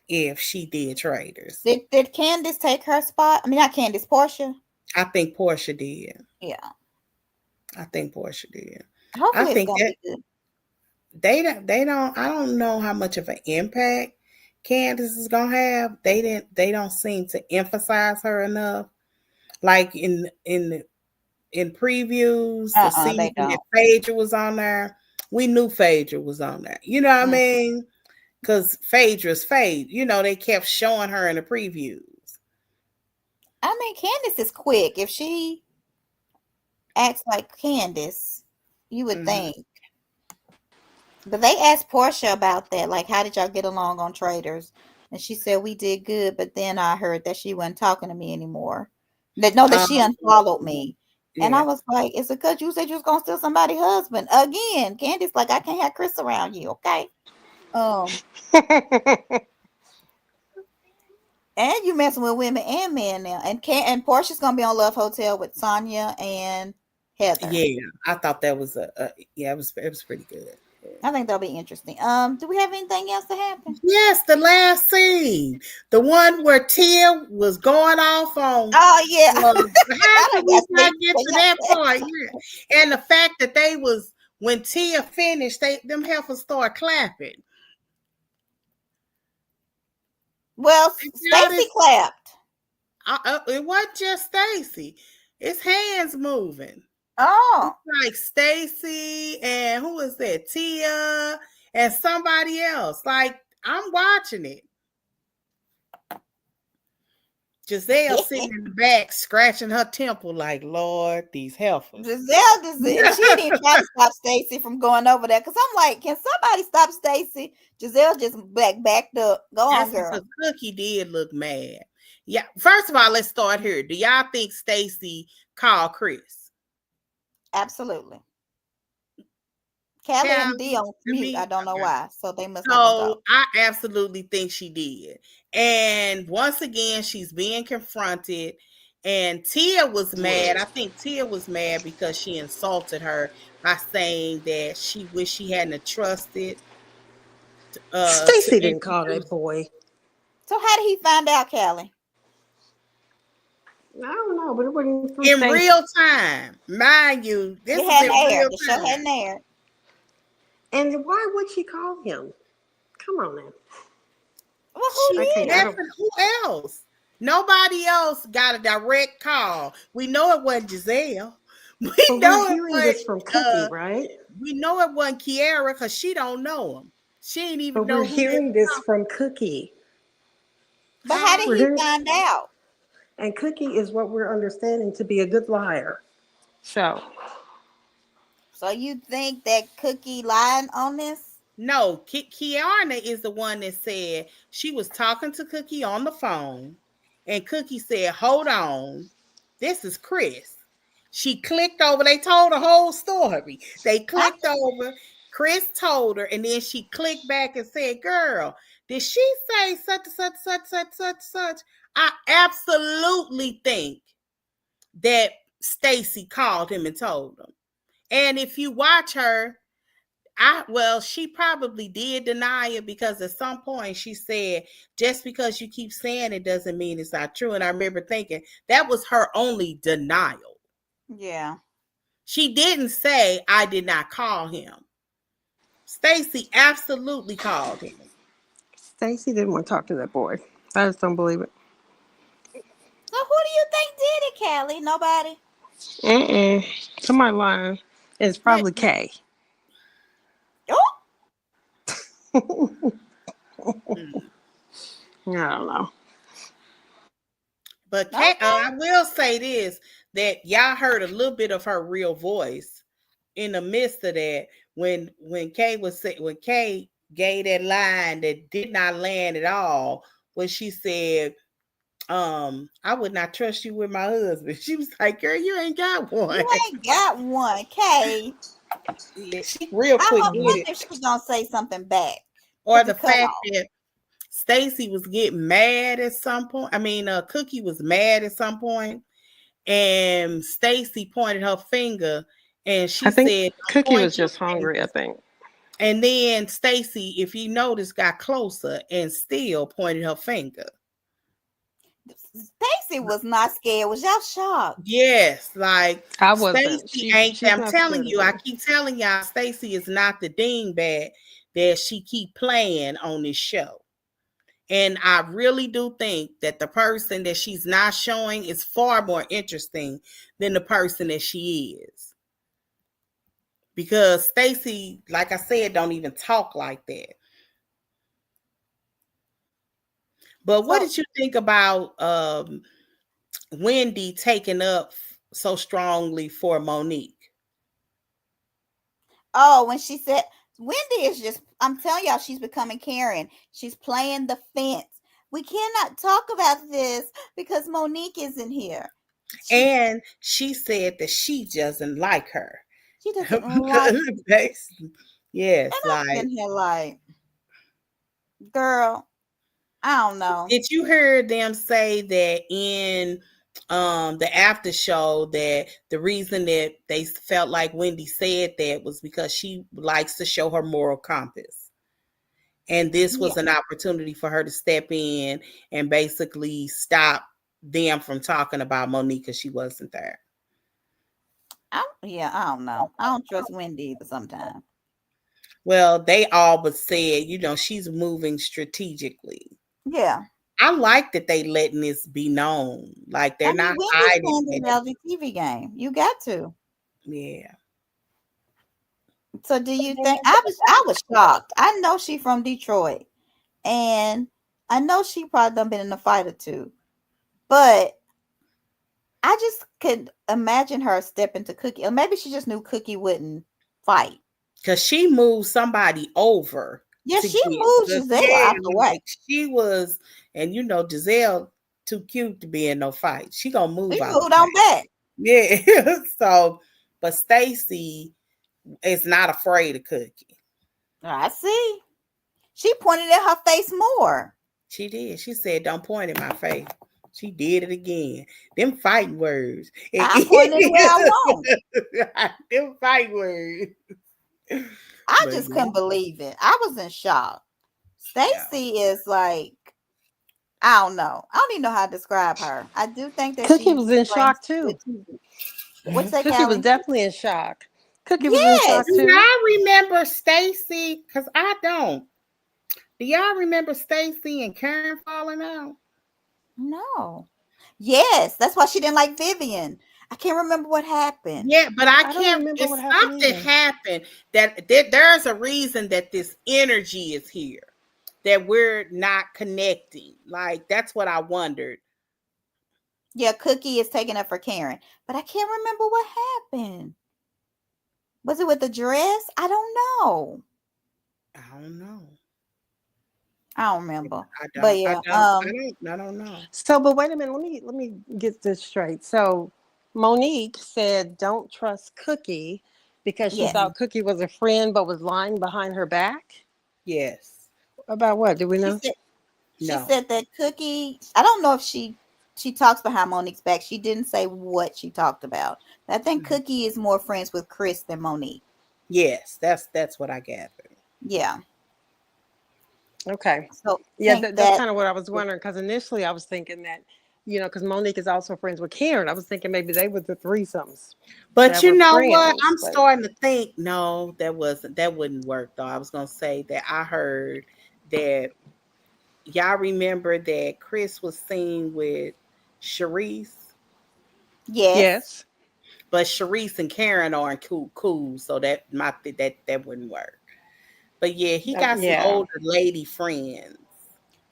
if she did Traders. Did Candace take her spot? I mean, not Candace, Portia. I think Portia did. Yeah. I think Portia did. Hopefully I it's think gonna that be good. I don't know how much of an impact Candace is gonna have. They don't seem to emphasize her enough. Like in previews, the They season that don't. Phaedra was on there, we knew Phaedra was on there. You know what I mean? Because Phaedra's Phaedra. They kept showing her in the previews. I mean, Candace is quick. If she acts like Candace, you would think. But they asked Portia about that. Like, how did y'all get along on Traders? And she said, we did good. But then I heard that she wasn't talking to me anymore. That she unfollowed me. Yeah. And I was like, is it because you said you was going to steal somebody's husband? Again, Candace, like, I can't have Chris around you, okay? And you messing with women and men now. And Portia's going to be on Love Hotel with Sonia and Heather. Yeah, I thought that was it was pretty good. I think that'll be interesting. Do we have anything else to happen? Yes, the last scene, the one where Tia was going off on. Oh yeah. How did we not get to that part? Yeah, and the fact that when Tia finished, them heifers start clapping. Well, Stacey clapped. It wasn't just Stacey; it's hands moving. Oh, it's like Stacey and who is that? Tia and somebody else. Like I'm watching it. Giselle sitting in the back, scratching her temple, like Lord, these heifers. Giselle she didn't even try to stop Stacey from going over there because I'm like, can somebody stop Stacey? Giselle just backed up. Go on, girl. Because Cookie did look mad. Yeah. First of all, let's start here. Do y'all think Stacey called Chris? Absolutely. Callie and D on mute. I don't know why. So they must. So I absolutely think she did. And once again, she's being confronted. And Tia was mad. I think Tia was mad because she insulted her by saying that she wished she hadn't trusted. Stacey didn't call that boy. So how did he find out, Callie? I don't know, but it wasn't in real time, mind you. This is in real time. The show hadn't aired. And why would she call him? Come on now. Well, who else? Nobody else got a direct call. We know it wasn't Giselle. We're hearing this from Cookie, right? We know it wasn't Kiara because she don't know him. She ain't even know. We're hearing this from Cookie. But how did he find out? And Cookie is what we're understanding to be a good liar. So you think that Cookie lied on this? No, Kiana is the one that said she was talking to Cookie on the phone, and Cookie said, "Hold on, this is Chris." She clicked over. They told the whole story. They clicked over. Chris told her, and then she clicked back and said, "Girl, did she say such, such, such, such, such, such?" I absolutely think that Stacey called him and told him. And if you watch her, She probably did deny it because at some point she said, just because you keep saying it doesn't mean it's not true. And I remember thinking that was her only denial. Yeah. She didn't say, I did not call him. Stacey absolutely called him. Stacey didn't want to talk to that boy. I just don't believe it. So who do you think did it, Callie? Nobody? Somebody lying. It's probably Kay. Oh. I don't know. But Kay, I will say this, that y'all heard a little bit of her real voice in the midst of that when Kay gave that line that did not land at all, when she said, I would not trust you with my husband. She was like, girl, you ain't got one. You ain't got one, Kay. Yeah, she real quick. I wonder if she's gonna say something back. Or the fact that Stacey was getting mad at some point. I mean, Cookie was mad at some point, and Stacey pointed her finger, and she said, Cookie was just hungry, I think. And then Stacey, if you notice, got closer and still pointed her finger. Stacey was not scared. Was y'all shocked? Yes, like I wasn't. Stacey ain't. I'm telling you, I keep telling y'all, Stacey is not the dingbat that she keep playing on this show. And I really do think that the person that she's not showing is far more interesting than the person that she is. Because Stacey, like I said, don't even talk like that. But what did you think about Wendy taking up so strongly for Monique? Oh, when she said, Wendy is just, I'm telling y'all, she's becoming Karen. She's playing the fence. We cannot talk about this because Monique isn't here. And she said that she doesn't like her. She doesn't like her. Yes. And I'm in here like, girl, I don't know. Did you hear them say that in the after show that the reason that they felt like Wendy said that was because she likes to show her moral compass? And this was an opportunity for her to step in and basically stop them from talking about Monique because she wasn't there. I don't know. I don't trust Wendy either sometimes. Well, they all but said, she's moving strategically. Yeah. I like that they letting this be known. Like they're not hiding the LGTV game. You got to. Yeah. So do you think I was shocked? I know she from Detroit, and I know she probably done been in a fight or two, but I just could imagine her stepping to Cookie, or maybe she just knew Cookie wouldn't fight because she moved somebody over. Yeah, she moved Giselle out the way. Like she was, and Giselle too cute to be in no fight. She gonna move. She moved on back. Yeah. So, but Stacey is not afraid of Cookie. I see. She pointed at her face more. She did. She said, "Don't point at my face." She did it again. Them fighting words. I pointed where I want. Them fighting words. I just couldn't believe it. I was in shock. Stacey is like, I don't know. I don't even know how to describe her. I do think that Cookie was in shock too. What's that? Cookie was definitely in shock. Cookie was in shock too. Do y'all remember Stacey? Because I don't. Do y'all remember Stacey and Karen falling out? No. Yes, that's why she didn't like Vivian. I can't remember what happened. Yeah, but I can't remember what happened. Something happened that there's a reason that this energy is here, that we're not connecting. Like, that's what I wondered. Yeah, Cookie is taking up for Karen, but I can't remember what happened. Was it with the dress? I don't know. I don't remember. But yeah, I don't know. So, but wait a minute. Let me get this straight. So, Monique said, "Don't trust Cookie," because she thought Cookie was a friend, but was lying behind her back. Yes. About what? Do we know? She said that Cookie. I don't know if she talks behind Monique's back. She didn't say what she talked about. I think Cookie is more friends with Chris than Monique. Yes, that's what I gathered. Yeah. Okay. So Yeah, think that's that kind of what I was wondering because initially I was thinking that, because Monique is also friends with Karen. I was thinking maybe they were the threesomes But that you were know what? friends, I'm but starting to think, no, that wouldn't work though. I was gonna say that I heard that y'all remember that Chris was seen with Sharice, yes. yes. but Sharice and Karen aren't cool, so that wouldn't work. But yeah, he got some Yeah. older lady friends.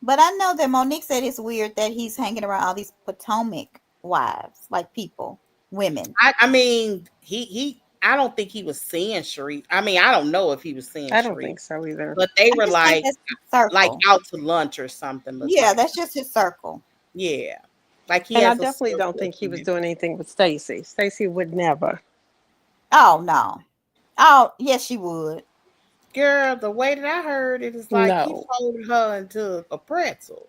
But I know that Monique said it's weird that he's hanging around all these Potomac wives, like people, women. I mean, he I don't think he was seeing Sharice. I mean, I don't know if he was seeing I don't Sharice, think so either. but they I were just think that's his like circle. out to lunch or something. Look Yeah, like that's just his circle. yeah, like he And I has a definitely don't circle of think he was friends. doing anything with Stacey. Stacey would never. Oh no. Oh yes, she would. Girl, the way that I heard it is like he No. folded her into a pretzel.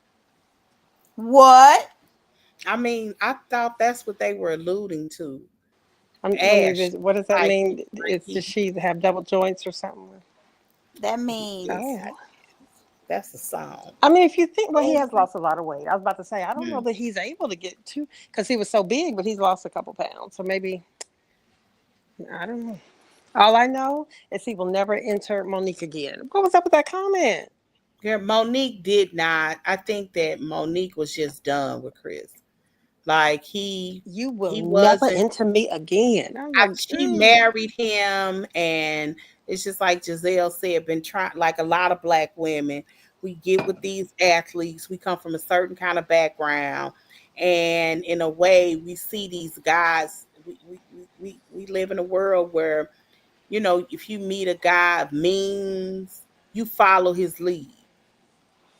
What? I mean, I thought that's what they were alluding to. Let me Ash, visit. What does that like mean? It's does she have double joints or something? That means Oh. that's a song. I mean, if you think, well, he has Stacey. lost a lot of weight. I was about to say, I don't know Hmm. that he's able to get to, because he was so big, but he's lost a couple pounds. So maybe, I don't know. All I know is he will never enter Monique again. What was up with that comment? Girl, Monique did not. I think that Monique was just done with Chris. Like You will he never wasn't. enter me again. I'm like, She married him, and it's just like Giselle said, been trying, like a lot of black women, we get with these athletes, we come from a certain kind of background, and in a way we see these guys, we live in a world where, if you meet a guy of means, you follow his lead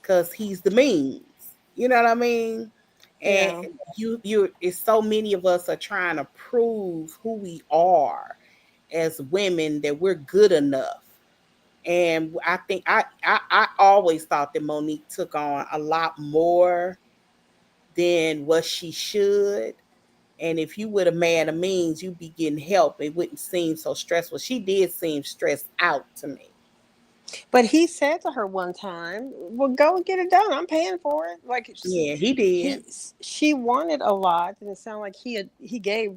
because he's the means. You know what I mean? And yeah. it's so many of us are trying to prove who we are as women that we're good enough. And I think I always thought that Monique took on a lot more than what she should. And if you were a man of means, you'd be getting help. It wouldn't seem so stressful. She did seem stressed out to me. But he said to her one time, well, go and get it done. I'm paying for it. Like, Yeah, he did. he, she wanted a lot, and it sounded like he gave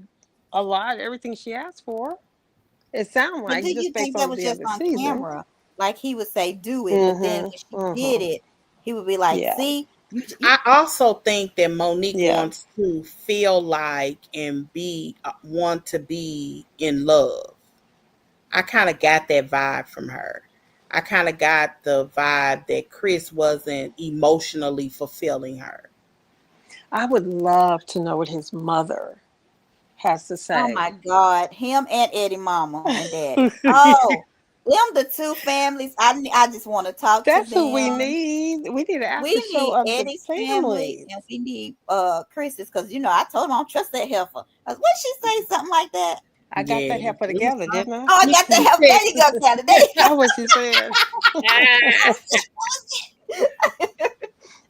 a lot, everything she asked for. It sounded But do like, you just based think that on was the just other on season. camera? Like he would say, "Do it," but then when she Mm-hmm. did Mm-hmm. it, he would be like, Yeah. "See, you I also think that Monique Yeah. wants to feel like and want to be in love. I kind of got that vibe from her. I kind of got the vibe that Chris wasn't emotionally fulfilling her. I would love to know what his mother has to Oh say. my God, him and Eddie, mama and daddy. Oh, them the two families. I just want to talk to That's who we them. need. We need an We after show need of the Eddie's family families. and we need Chris's because I told him I don't trust that heifer. What she say something like that? I got Yeah, that heifer it was together, didn't I? Oh, I got that something heifer. There you go, Sally. There you That's what she said. she go.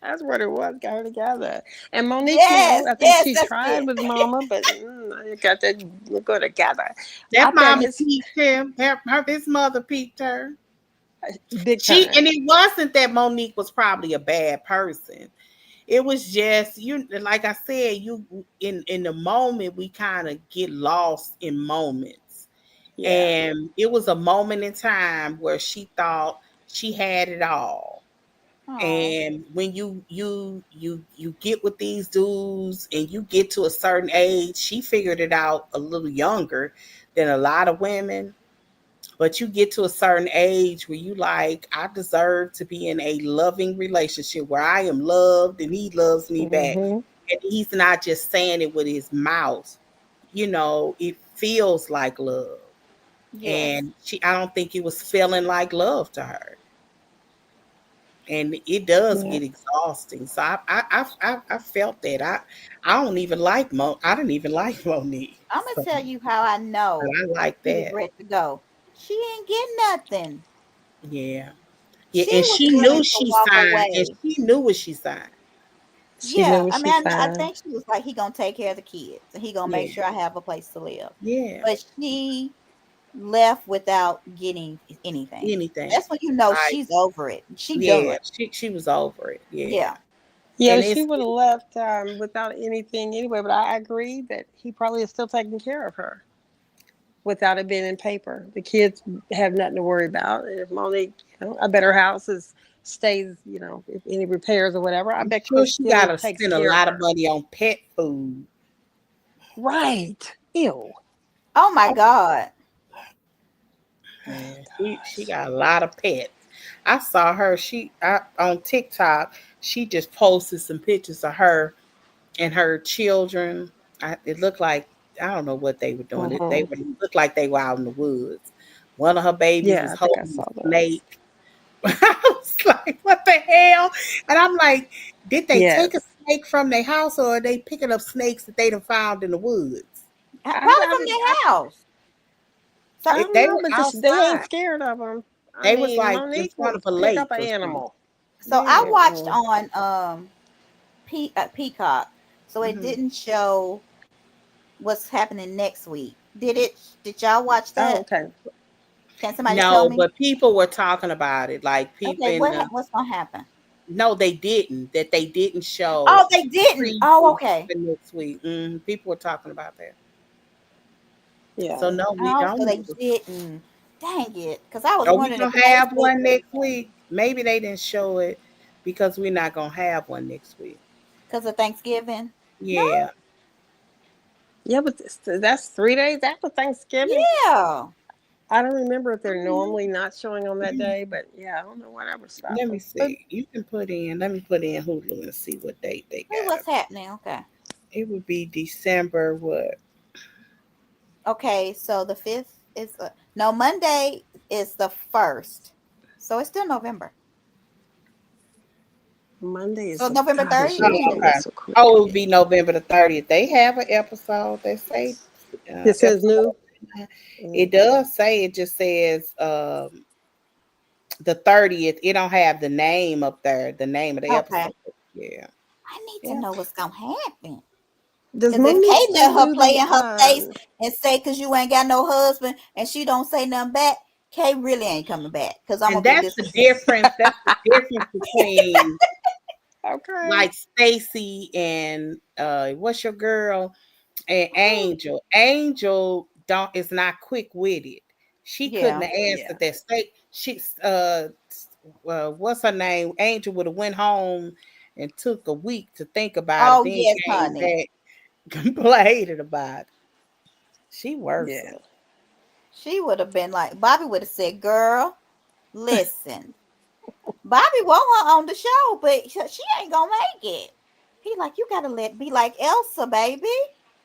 That's what it was. Got her together. And Monique, Yes, I think yes, she that's tried it. with Mama, but I got that go together. I that bet mama his peeped him. His mother peeped her. big She time. and it wasn't that Monique was probably a bad person. It was just like I said, you in the moment we kind of get lost in moments. Yeah. And it was a moment in time where she thought she had it all. Oh, And when you get with these dudes and you get to a certain age, she figured it out a little younger than a lot of women. But you get to a certain age where you like, I deserve to be in a loving relationship where I am loved and he loves me back. Mm-hmm. And he's not just saying it with his mouth. It feels like love. yes, And I don't think it was feeling like love to her. And it does Yeah. get exhausting. So I felt that. I don't even like I didn't even like Monique. I'm gonna So, tell you how I but know I like she that. regret to go. She ain't getting nothing. Yeah. Yeah, She and was she willing knew to she walk signed, and away. she knew what she signed. She knew Yeah, what I she mean, I signed. think she was like, he gonna take care of the kids and he gonna make Yeah, sure I have a place to live. yeah, But she left without getting anything. anything. That's when you know Like, she's over it. She yeah, done. she was over it. Yeah. Yeah. Yeah, And she it's would have left without anything anyway. But I agree that he probably is still taking care of her without it being in paper. The kids have nothing to worry about. If Monique, a better house stays, if any repairs or whatever, I I'm bet sure Chris she still gotta takes spend a care of lot of her. money on pet food. Right. Ew. Oh my God. Yeah, she got a lot of pets. I saw her. On TikTok. She just posted some pictures of her and her children. It looked like, I don't know what they were doing. They Mm-hmm. looked like they were out in the woods. One of her babies Yeah, was I think I holding saw a those. snake. I was like, what the hell? And I'm like, did they take a Yes. snake from their house, or are they picking up snakes that they done found in the woods? I, Probably from I, their house. So I If don't they know, were but they ain't outside, scared of them. I they was mean, like in Monique front will of a pick up lake an or something. animal. so I They, watched on Peacock. So it Hmm. didn't show what's happening next week. Did it? Did y'all watch oh, that? okay. Can somebody tell No, me? but people were talking about it. Like people Okay, in the what's gonna happen? no, they didn't. That they didn't show Oh, they a didn't. Oh, preview okay. for next week. People were talking about that. Yeah. So no, we Oh, so don't they know. didn't. Dang it! Because I was Are we wondering if gonna today's have week one was next week? Maybe they didn't show it because we're not gonna have one next week. because of Thanksgiving. No. Yeah. Yeah, but that's 3 days after Thanksgiving. Yeah. I don't remember if they're Mhm. normally not showing on that day, but yeah, I don't know why that would stop Let me them. But see. You can put in. Let me put in Hulu and see what date they See got what's up. happening. Okay. It would be December what? Okay. So the 5th is no Monday is the 1st. So it's still November. Monday is So the November God. This 30th. year's Oh, gonna be okay. so quick. Oh, it would be November the 30th. They have an episode. They say It says episode. new. It Mm. does say, it just says the 30th. It don't have the name up there, the name of the Okay. episode. Yeah. I need to Yeah. know what's gonna happen. Does Because if Monique Kay let still her do play the? in her face and say, "Cause you ain't got no husband," and she don't say nothing back, Kay really ain't coming back. Cause I'm And gonna be that's the disrespectful. difference. That's the difference between Okay. like Stacey and what's your girl, and Who? Angel. Angel don't is not quick witted. She couldn't Yeah. have Yeah. answered that state. What's her name? Angel would have went home and took a week to think about it, Oh then yes, came honey. back complained about it. She worse. Yeah. She would have been like Bobby would have said, "Girl, listen." Bobby want her on the show, but she ain't gonna make it. He like, you gotta be like Elsa, baby.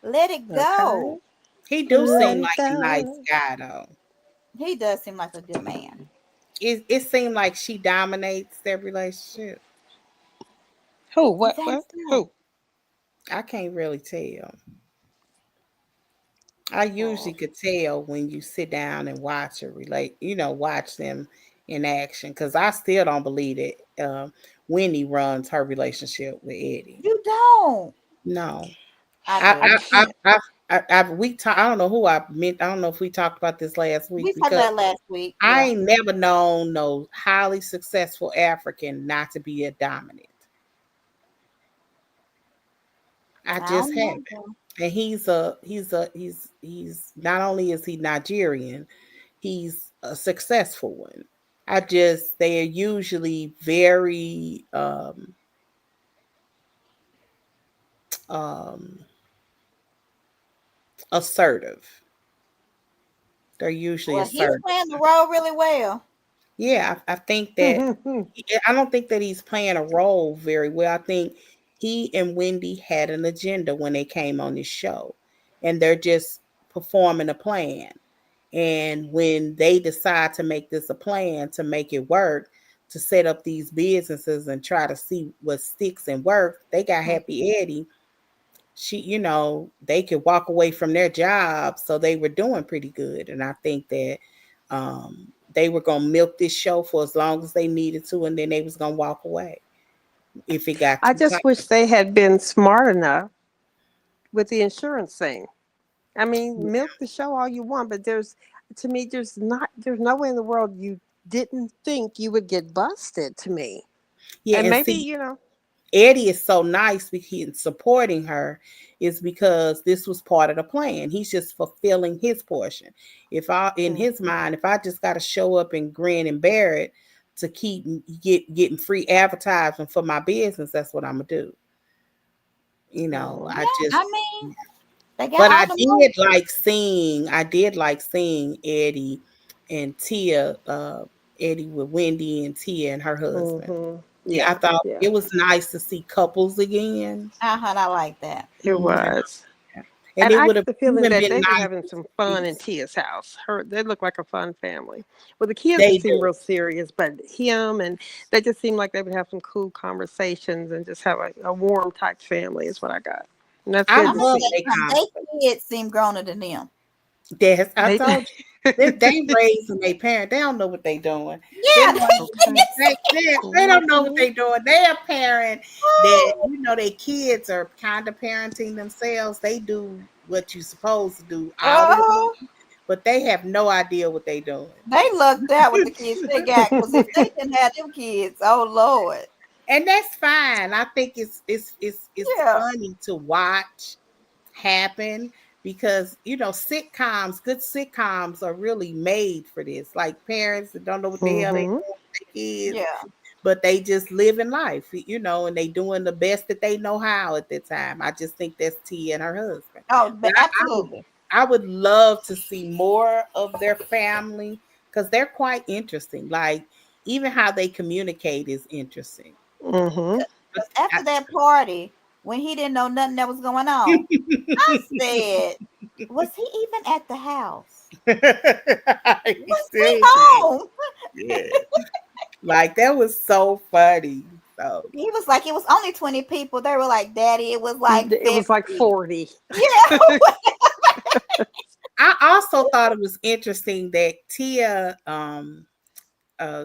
Let it Okay. go. He do Let seem it like a nice go. guy though. He does seem like a good man. It seemed like she dominates their relationship. Who? You What? think What? so? Who? I can't really tell. I usually Oh, could tell when you sit down and watch a watch them in action. Because I still don't believe that Winnie runs her relationship with Eddie. You don't. No, I I do. can't. I don't know who I meant. I don't know if we talked about this last week We talked because about last week. I Yeah. ain't never known no highly successful African not to be a dominant. I I just don't know. haven't. Girl. And he's not only is he Nigerian, he's a successful one. They are usually very um assertive. They're usually Well, he's assertive. playing the role really well. Yeah, I think that I don't think that he's playing a role very well. I think he and Wendy had an agenda when they came on this show, and they're just performing a plan. And when they decide to make this a plan to make it work, to set up these businesses and try to see what sticks and work, they got Hmm. Happy Eddie. They could walk away from their job, so they were doing pretty good. And I think that they were gonna milk this show for as long as they needed to, and then they was gonna walk away if it got I too just tight. wish they had been smart enough with the insurance thing. I mean, milk the show all you want, but to me, there's no way in the world you didn't think you would get busted. To me, Yeah, and and maybe see, Eddie is so nice because supporting her is because this was part of the plan. He's just fulfilling his portion. If I, in his mind, if I just got to show up and grin and bear it to keep getting free advertisement for my business, that's what I'm gonna do. I Yeah, just. I mean, they got But all the money. I did like seeing Eddie and Tia, Eddie with Wendy and Tia and her husband. Yeah, I yeah, thought yeah, it was nice to see couples again. I like that. it Yeah. was. And And it I would get have the feeling even that been they be nice having to some fun in see. Tia's house. They look like a fun family. Well, the kids They would seem do. real serious, but him and they just seem like they would have some cool conversations and just have a warm type family is what I got. And that's I good I'm to gonna love see. say their something. conversation. They kids seem growner than them. Yes, I They told you. They raising their parent. They don't know what they doing. They Yeah, don't okay. they don't know what Mhm. they doing. They a parent that their kids are kind of parenting themselves. They do what you supposed to do out in, uh, but they have no idea what they doing. they lucked out with the kids they got. Because if they didn't have them kids, oh Lord, And that's fine. I think it's yeah. funny to watch happen because good sitcoms are really made for this. Like parents that don't know what the hell they Mhm. doing with their kids, Yeah. but they just living life, and they doing the best that they know how at that time. I just think that's Tia and her husband. Oh, But absolutely. I would love to see more of their family because they're quite interesting. Like even how they communicate is interesting. Mhm. But Because after that party, when he didn't know nothing that was going on, I said, "Was he even at the house? I Was he said that. home?" Yeah. Like that was so funny. So He was like, "It was only 20 people." They were like, "Daddy, it was like It was like 50." 40. Yeah. I also thought it was interesting that Tia uh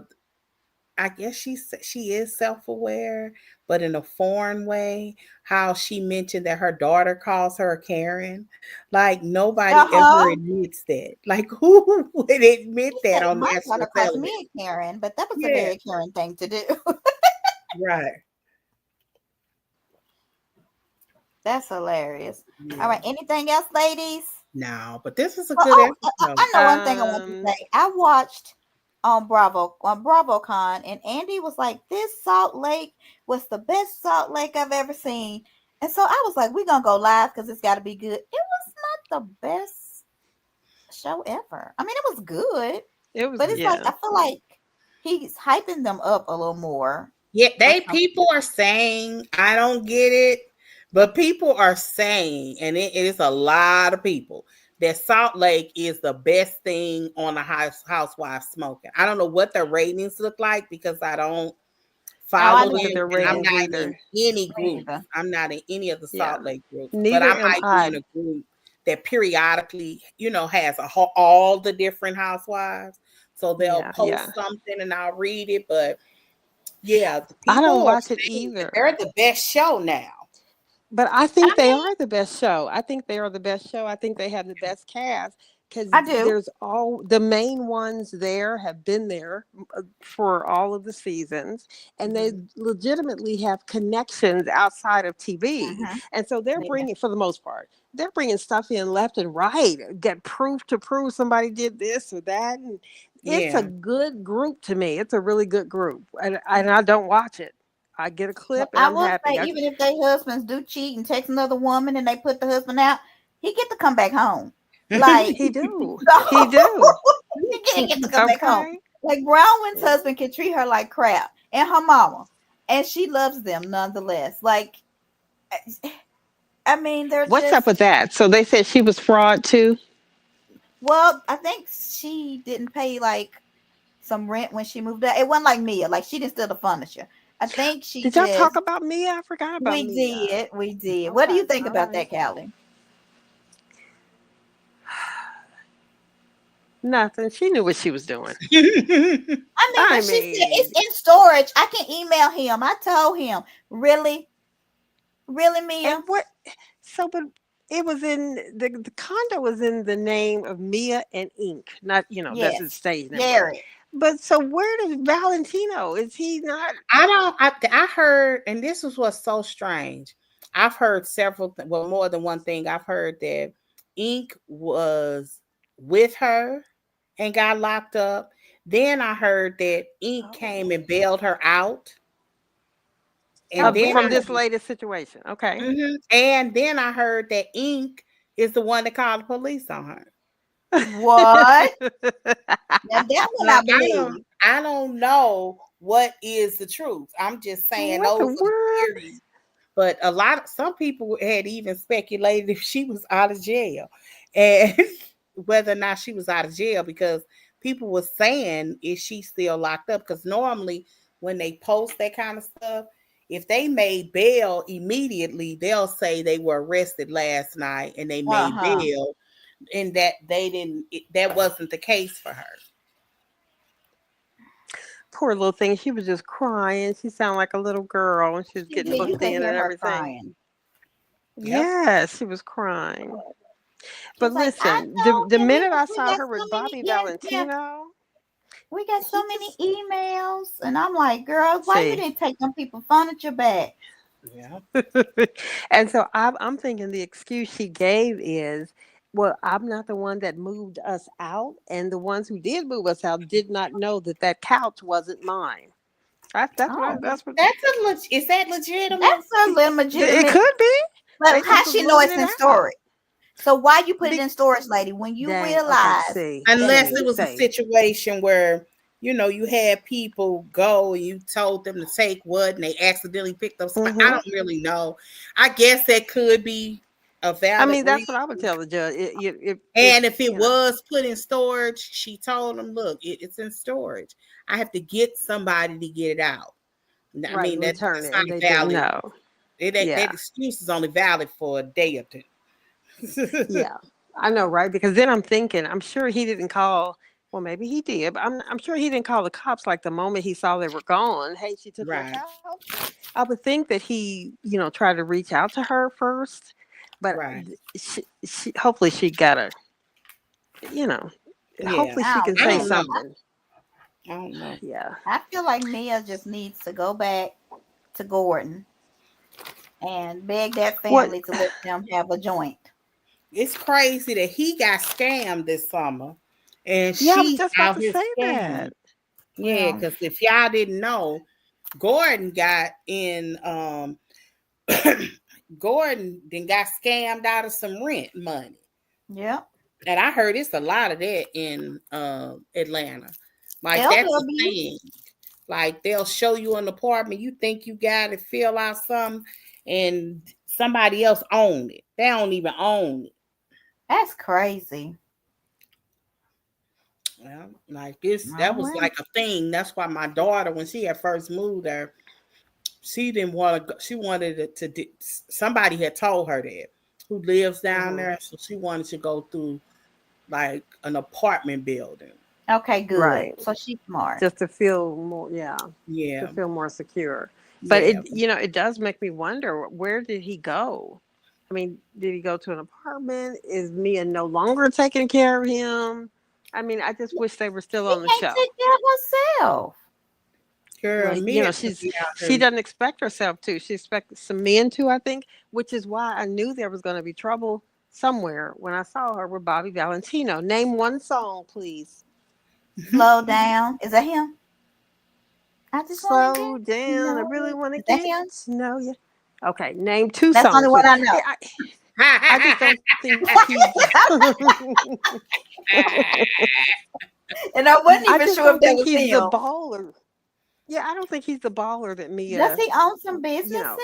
I guess she is self-aware, but in a foreign way. How she mentioned that her daughter calls her a Karen. Like nobody ever Uh-huh. admits that. Like who would admit He that said, on "My national daughter calls me television? a Karen," but that was a Yeah, very Karen thing to do. right. That's hilarious. All Yeah. right. Anything else, ladies? No, but this is a Oh, good oh, episode. I know one thing I want to Um say. I watched on BravoCon, and Andy was like, "This Salt Lake was the best Salt Lake I've ever seen." And so I was like, "We're gonna go live because it's got to be good." It was not the best show ever. I mean, it was good, it was but it's like yeah. I feel like he's hyping them up a little more Yeah, or they something. people are saying, I don't get it, but people are saying, and it is a lot of people, that Salt Lake is the best thing on the Housewives Smoking. I don't know what their ratings look like because I don't Oh, I I follow don't know look at them their and I'm ratings not in either. any me groups. either. I'm not in any of the Yeah. Salt Lake groups, but Neither I am might be I. in a group that periodically, has all the different housewives. So they'll Yeah, post yeah. something and I'll read it, but yeah, the I don't people are watch it saying that either. they're the best show now. But I I think they mean, are the best show. I think they are the best show. I think they have the best cast because I do. there's all the main ones there have been there for all of the seasons, and they Mhm. legitimately have connections outside of TV. Hmm. And so they're Yeah. bringing, for the most part, they're bringing stuff in left and right, get proof to prove somebody did this or that. And it's a Yeah. good group to me. It's a really good group, and I don't watch it. I get a But clip and I I'm will say, happy. even if their husbands do cheat and text another woman and they put the husband out, he get to come back home. Like, He do. He so do. he get to come back home. Okay. Like Bronwyn's Yeah. husband can treat her like crap, and her mama, and she loves them nonetheless. Like, I mean, they're What's up just, with that? So they said she was fraud too. well, I think she didn't pay like some rent when she moved out. It wasn't like Mia, like she didn't steal the furniture. I think she Did y'all talk just, about Mia? I forgot about Mia. we did. What do Okay. you think All about right. that, Callie? Nothing. She knew what she was doing. I mean, I but she said it's mean, in storage. I can email him. I told him, really, really, and Mia. what? So, but it was in the condo was in the name of Mia and Ink, not that's his Yes, stage name. Garrett. But so where does Valentino? Is he not? I heard, and this is what's so strange. I've heard well, more than one thing. I've heard that Ink was with her and got locked up. Then I heard that Ink came and bailed her out. And then From this latest situation. Okay. And then I heard that Ink is the one that called the police on her. What? Now that one I believe. I don't know what is the truth. I'm just saying those are the theories. But some people had even speculated if she was out of jail, and whether or not she was out of jail, because people were saying, is she still locked up? Because normally when they post that kind of stuff, if they made bail immediately, they'll say they were arrested last night and they made bail, and that that wasn't the case for her. Poor little thing. She was just crying. She sounded like a little girl, and she was getting booked in and everything. Crying. Yes, she was crying. But listen, the minute I saw her with Bobby Valentino, we got so many emails, and I'm like, girl, why you didn't take them people furniture back? Yeah. And so I'm thinking the excuse she gave is, well, I'm not the one that moved us out, and the ones who did move us out did not know that couch wasn't mine. Is that legitimate? That's a legitimate. It could be. But how she know it's in storage? So why you put it in storage, lady? When you realize, unless it was a situation where you had people go and you told them to take what, and they accidentally picked up something. I don't really know. I guess that could be a valid. That's what I would tell the judge. If it was put in storage, she told them, "Look, it's in storage. I have to get somebody to get it out." I mean, that's not valid. No. That excuse is only valid for a day or two. Yeah, I know, right? Because then I'm thinking, I'm sure he didn't call. Well, maybe he did, but I'm sure he didn't call the cops like the moment he saw they were gone. Hey, she took my couch. I would think that he, tried to reach out to her first, but she hopefully she got a, hopefully she can say something. I don't know. Yeah, I feel like Mia just needs to go back to Gordon and beg that family to let them have a joint. It's crazy that he got scammed this summer, and I was just about to say that. Yeah, because if y'all didn't know, Gordon got in. Gordon then got scammed out of some rent money. Yeah, and I heard it's a lot of that in Atlanta. Like that's the thing. Like they'll show you an apartment, you think you got to fill out something, and somebody else own it. They don't even own it. That's crazy. Well, like this, that was like a thing. That's why my daughter, when she had first moved there, she didn't want to. She wanted to. Somebody had told her that, who lives down there, so she wanted to go through like an apartment building. Okay, good. Right. So she's smart. Just to feel more, to feel more secure. But it does make me wonder, where did he go? I mean, did he go to an apartment? Is Mia no longer taking care of him? I mean, I just wish they were still on the show. She can't take care of herself. Girl, Mia, she doesn't expect herself to. She expects some men to, I think, which is why I knew there was going to be trouble somewhere when I saw her with Bobby Valentino. Name one song, please. Slow down. Is that him? I just slow down. I really want to get to know you. Okay, name two songs. That's only what I know. I just don't think and I wasn't even sure if that was he's him. The baller. Yeah, I don't think he's the baller that Mia. Does he own some businesses?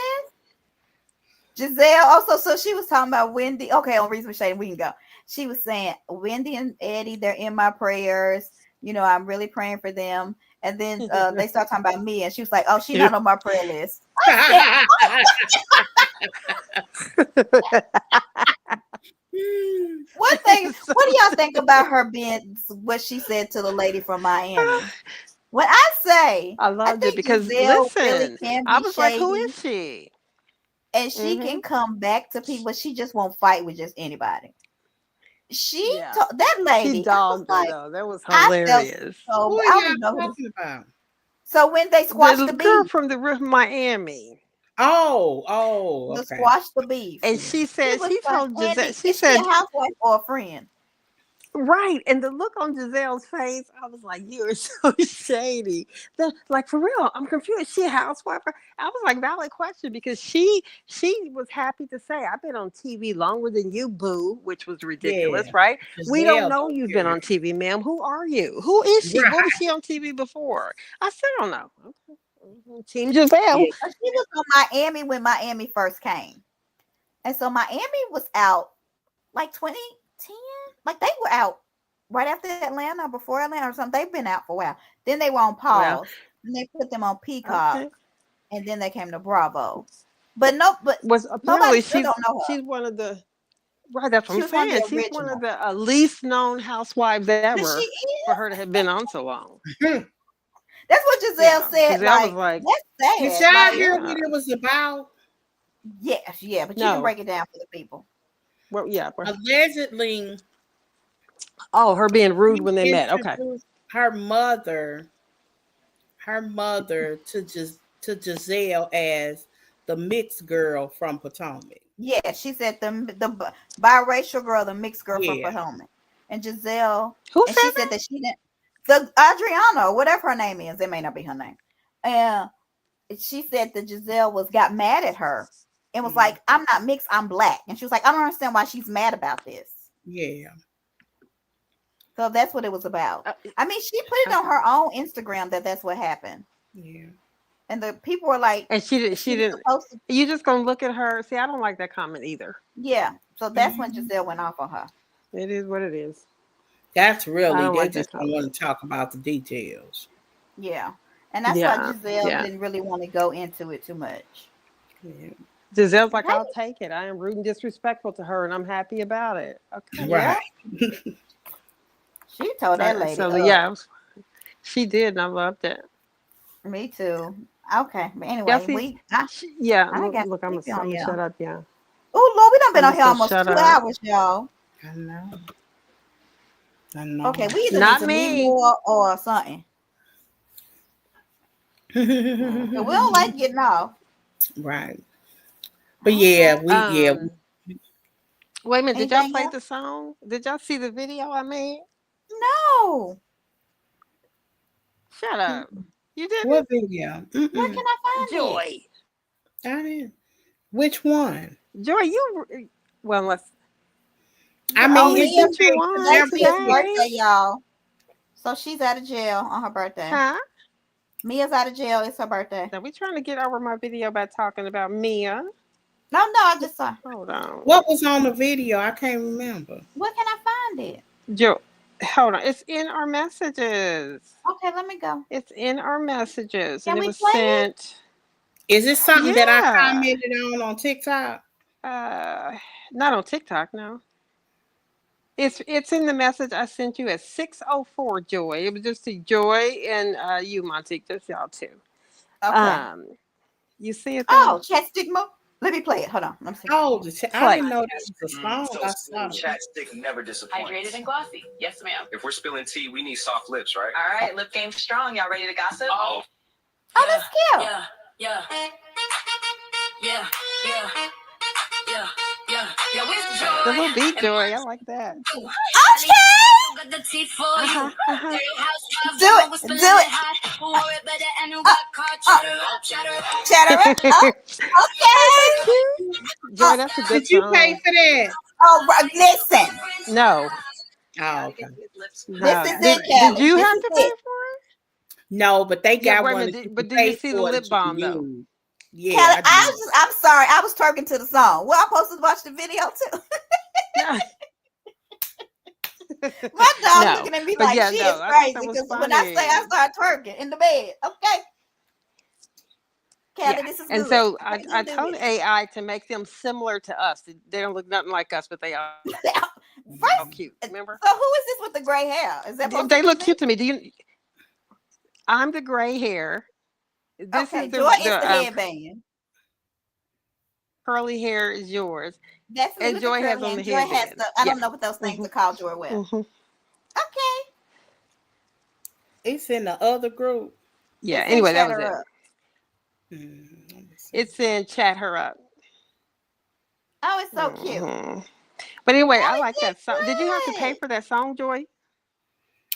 Giselle also, so she was talking about Wendy. Okay, on Reason Shade, we can go. She was saying Wendy and Eddie, they're in my prayers. I'm really praying for them. And then they start talking about me, and she was like, "Oh, she's not on my prayer list." What do y'all think about her being what she said to the lady from Miami? I loved it because listen, really I was shady. Like, who is she? and she can come back to people. She just won't fight with just anybody. That lady. She dogged her though. That was hilarious. Who are I y'all don't know talking about? So when they squashed the girl beef from the roof, Miami. Oh, to okay. squash the beef, And she said she told Giselle. Andy, She is said, she a housewife or a friend? right. And the look on Giselle's face, I was like, you are so shady. Like, for real, I'm confused. Is she a housewife? I was like, valid question, because she was happy to say, I've been on TV longer than you, boo, which was ridiculous, Yeah. right? We don't Giselle, know you've been on TV, ma'am. Who are you? Who is she? Right. What was she on TV before? I still don't know. Okay. Team Giselle. Yeah. She was on Miami when Miami first came. And so Miami was out like 2010. Like they were out right after Atlanta, before Atlanta or something. They've been out for a while. Then they were on pause. Well, and they put them on Peacock. okay. And then they came to Bravo. Was apparently nobody still don't know her. she's one of the right. That's what She I'm was one of saying. the She's one original. of the least known housewives But ever she is. for her to have been on so long. That's what Giselle said. Giselle Like, was like, that's Did sad. y'all Like, hear what it was about? yes, yeah, but you No. can break it down for the people. well, yeah. Allegedly, Oh, her being rude when they met. Okay. introduced her mother to Giselle as the mixed girl from Potomac. Yeah, she said the biracial girl, the mixed girl from Yeah. Potomac, and Giselle. Who And said she said that she didn't. The Adriana, whatever her name is, it may not be her name. And she said that Giselle got mad at her and was like, "I'm not mixed, I'm black." And she was like, "I don't understand why she's mad about this." Yeah. So that's what it was about. I mean, she put it on her own Instagram that's what happened. Yeah. And the people were like, And she didn't. You just gonna look at her? See, I don't like that comment either. Yeah. So that's when Giselle went off on her. It is what it is. That's really, they like just that don't want to talk about the details. Yeah. And that's why Giselle didn't really want to go into it too much. Yeah. Giselle's like, I'll take it. I am rude and disrespectful to her, and I'm happy about it. Okay. Right. She told that lady. So she did, and I loved it. Me too. Okay, but anyway, Look, I'm gonna shut up. Yeah. Oh Lord, we done been on here almost 2 hours, y'all. I know. Okay, we either Not need to me. meet more or something. We don't like getting off. Right. But yeah, Wait a minute, did y'all Anything play else? the song? Did y'all see the video I made? No. Shut up. You didn't? what video? Where can I find it? Joy. I didn't. Which one? Let's. I mean, Oh, it's Mia's today. birthday, y'all. So she's out of jail on her birthday. Huh? Mia's out of jail. It's her birthday. Now we trying to get over my video by talking about Mia. No, I just saw. Hold on. What was on the video? I can't remember. Where can I find it? Joe, hold on. It's in our messages. Okay, let me go. It's in our messages. Can and we it was play sent. Is it something that I Yeah. commented on TikTok? Not on TikTok, no. It's in the message I sent you at 6:04, Joy. It was just to Joy and you, Montique, just y'all two. Okay. You see it there? Oh, chat stigma. Let me play it. Hold on. Let me see. Oh, I didn't know this was a song. I saw it. Chapstick never disappoints. Hydrated and glossy. Yes, ma'am. If we're spilling tea, we need soft lips, right? All right, lip game strong. Y'all ready to gossip? Oh. Oh, that's cute. Yeah. Yeah, it's Joy. The little beat, Joy. I like that. Got the tea for Uh-huh, you. uh-huh. Do it. Chatter up. Okay. Joy, that's a good Did you song. pay for that? Oh, listen. No. Oh, okay. No. This is Did, it, Kelly. did you This have is to pay it. for it? No, but they Yeah, got wait a one. minute, that but you did you pay see the for lip that you balm, can though? use. Yeah, Kelly, I did. I'm sorry. I was twerking to the song. Well, I'm supposed to watch the video too. Yeah. My dog No, looking at me but like yeah, she no, is I thought crazy that was because when I say I funny. start twerking in the bed, okay. Kelly, Yeah. this is And good. so Okay, I let's do told this. AI to make them similar to us. They don't look nothing like us, but they are First, cute. Remember? so who is this with the gray hair? Is that supposed They to be look me? cute to me. Do you? I'm the gray hair. This Okay, is Joy is the the headband. curly hair is yours. That's And with Joy the has curly on and the Joy has headband. the, I Yeah. don't know what those things are called, Joy wear. Mhm. Okay. It's in the other group. Yeah. It's in Anyway, that was Chatter it. Up. Let me see. It's in Chat Her Up. Oh, it's so cute. Mhm. But anyway, I Kelly like did that song. Did you have to pay good. for that song, Joy?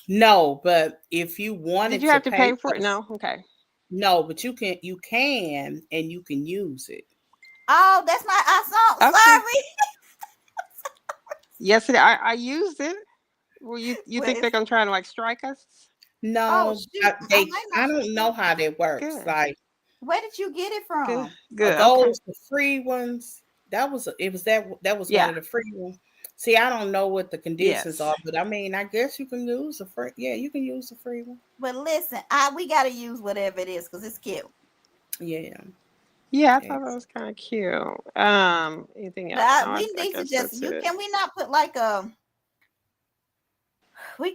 No, but if you Did wanted you to have to pay pay for for it? No. Okay. no, but you can and you can use it. Oh, that's my song. Okay. Sorry. Yesterday, I used it. Well, you Well, think they're gonna try to like strike us? oh No, shoot, I might I not. don't know how that works. Good. Like Where did you get it Good. from? Good. Okay. those the free ones. That was that was one Yeah. of the free ones. See, I don't know what the conditions Yes. are, but I mean, I guess you can use a free. Yeah, you can use a free one. But listen, we gotta use whatever it is because it's cute. Yeah. Yeah, I thought that Yes. was kind of cute. Anything else? But No, we I need to guess just that's you. it. Can we not put like a?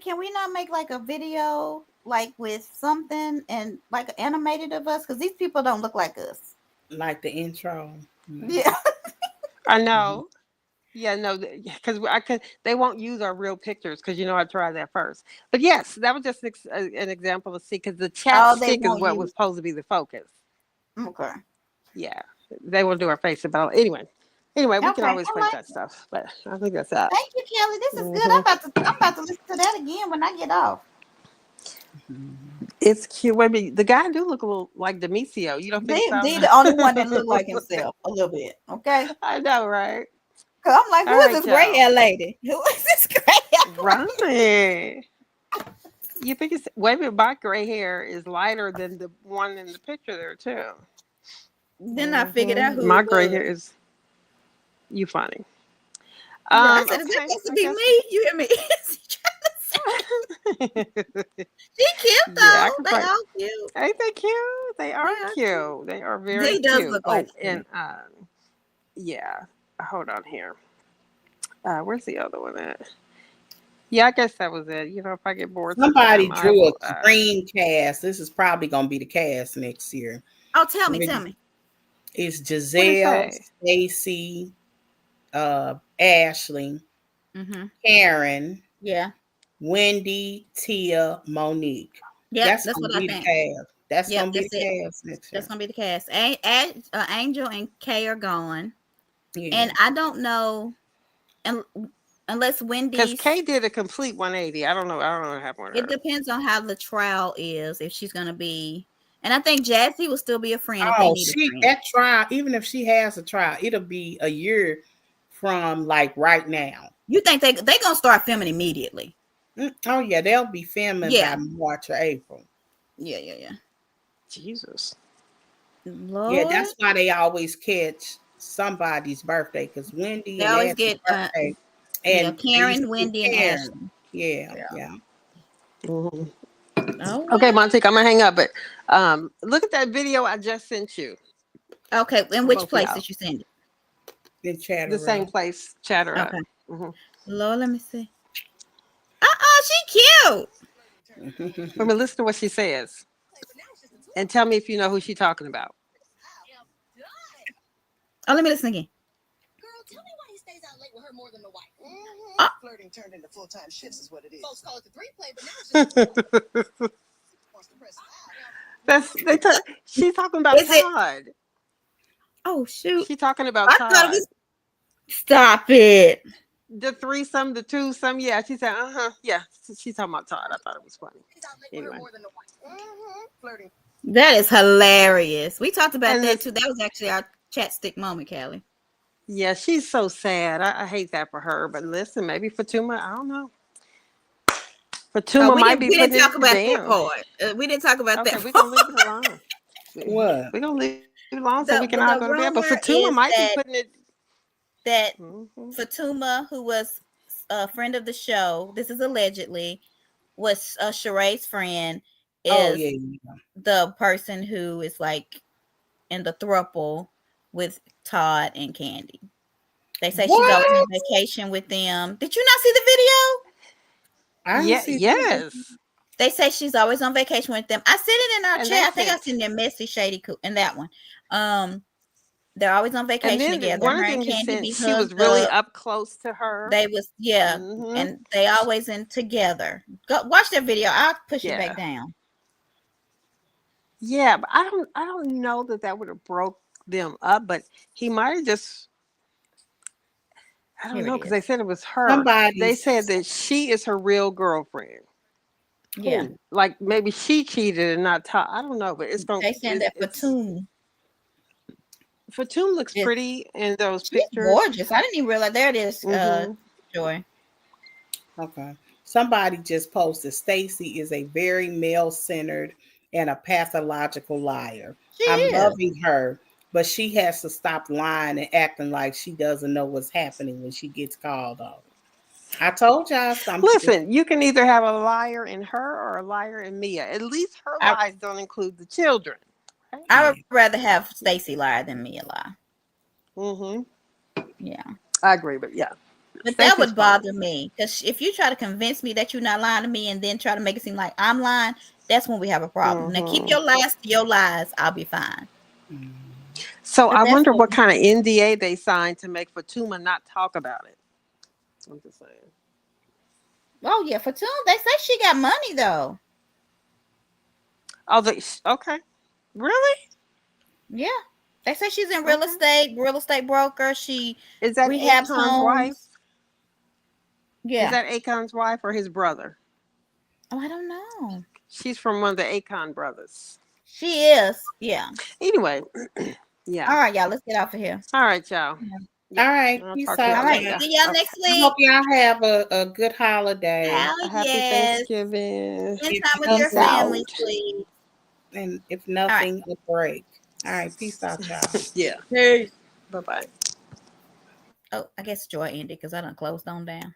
Can we not make like a video like with something and like animated of us because these people don't look like us. Like the intro. Yeah. I know. Yeah, no, because I could. They won't use our real pictures because I tried that first. But yes, that was just an example to see because the chat Oh, they stick is won't what was use. supposed to be the focus. Okay. Yeah, they will do our face about anyway. Anyway, we can Okay. always I fake like that it. stuff, but I think that's that. Thank you, Kelly. This is good. Hmm. I'm about to listen to that again when I get off. It's cute. Wait a minute, the guy do look a little like Demisio. You don't think so? They the only one that look like himself a little bit. Okay. I know, right? Cause I'm like, All who is right, this gray y'all. hair lady? Who is this gray hair? Right. You think it's wait a minute, my gray hair is lighter than the one in the picture there too. Then I figured out who My it gray was. hair is you funny. Yeah, I said, is that Okay, supposed to I be guess. me? You hear me? She cute Yeah, I though. can They find. all cute. Ain't they cute? They They are are cute. cute. They are very He does cute. look like Oh, me. and yeah. Hold on here. Where's the other one at? Yeah, I guess that was it. If I get bored Somebody sometime, I drew a will. green cast. This is probably gonna be the cast next year. Oh, tell me. It's What did it Giselle, say? Stacey, Ashley, Mm-hmm. Karen, Yeah. Wendy, Tia, Monique. Yep, That's that's gonna what I be the think. cast. That's Yep, gonna be that's the it. cast next year. That's gonna be the cast. Angel and Kay are gone, Yeah. and I don't know, unless Because Wendy's. Kay did a complete 180. I don't know. I don't know what happened with It her. depends on how the trial is. If she's gonna be, and I think Jazzy will still be a friend if they Oh, need a friend. that trial, even if she has a trial, it'll be a year from like right now. You think they gonna start filming immediately? Oh yeah, they'll be filming Yeah. by March or April. Yeah. Jesus. Lord. Yeah, that's why they always catch somebody's birthday because Wendy They and always Ashley's get birthday. yeah, And they used Karen, to get Wendy, and Karen. Ashley. Yeah. Mm-hmm. Oh, Okay, Montique, I'm gonna hang up, but look at that video I just sent you. okay. In Both which of place y'all. did you send it? In Chatter The same Up. place, Chatter Up. Okay. Mm-hmm. Lord, let me see. She cute. But listen to what she says, and tell me if you know who she's talking about. Oh, let me listen again. Girl, tell me why he stays out late with her more than the wife. Flirting turned into full-time shifts is what it is. Folks call it the 3-play, but now it's just wants to press. She's talking about Is it? Todd. Oh shoot! She's talking about I Todd. thought it was. Stop it. The threesome, the twosome. Yeah, she said, yeah. She's talking about Todd. I thought it was funny. Anyway. Flirting. That is hilarious. We talked about And that too. That was actually our chat stick moment, Callie. Yeah, she's so sad. I hate that for her. But listen, maybe Fatuma, I don't know. Fatuma might be we putting didn't talk it about down. that part. We didn't talk about Okay, that. we're gonna leave it alone. What? We're gonna leave it alone so we can all The go to bed. But rumor Fatuma is might be putting it. that Fatuma, who was a friend of the show, this is allegedly, was Sheree's friend, is the person who is like in the throuple with Todd and Candy. They say she's always on vacation with them. Did you not see the video? Yes. They say she's always on vacation with them. I said it in our chat. I think I seen their messy shady in that one. They're always on And vacation then together. one Her of and them you Candy said be she was hugged really up. up close to her. They was and they always in together. Go watch that video. I'll push it back down. Yeah, but I don't know that would have broke them up, but he might have just. I don't know because they said it was her. They said that she is her real girlfriend. Yeah, like maybe she cheated and not Todd. I don't know, but it's going. They saying that Fatum looks pretty in those she's pictures. gorgeous. I didn't even realize. There it is. Joy. Okay. Somebody just posted Stacey is a very male-centered and a pathological liar. I'm loving her, but she has to stop lying and acting like she doesn't know what's happening when she gets called on. I told y'all something. Listen, you can either have a liar in her or a liar in Mia. At least her lies don't include the children. Right? I would rather have Stacey lie than Mia lie. Yeah. I agree, but yeah. But that would bother me because if you try to convince me that you're not lying to me and then try to make it seem like I'm lying, that's when we have a problem. Now keep your lies to your lies. I'll be fine. So I wonder what kind of NDA they signed to make Fatuma not talk about it. I'm just saying. Oh yeah, Fatuma. They say she got money though. Oh, okay. Really? Yeah. They say she's in real estate broker. She is that rehabs Akon's homes. wife? Yeah. Is that Akon's wife or his brother? Oh, I don't know. She's from one of the Akon brothers. She is. Yeah. Anyway. Yeah. All right, y'all. Let's get off of here. All right, y'all. Yeah. All right. All right. See y'all next week. I hope y'all have a good holiday. A happy Thanksgiving. Spend time with your family, please. And if nothing, a break. All right. Peace out, y'all. Yeah. Peace. Bye-bye. Oh, I guess Joy ended because I done closed on down.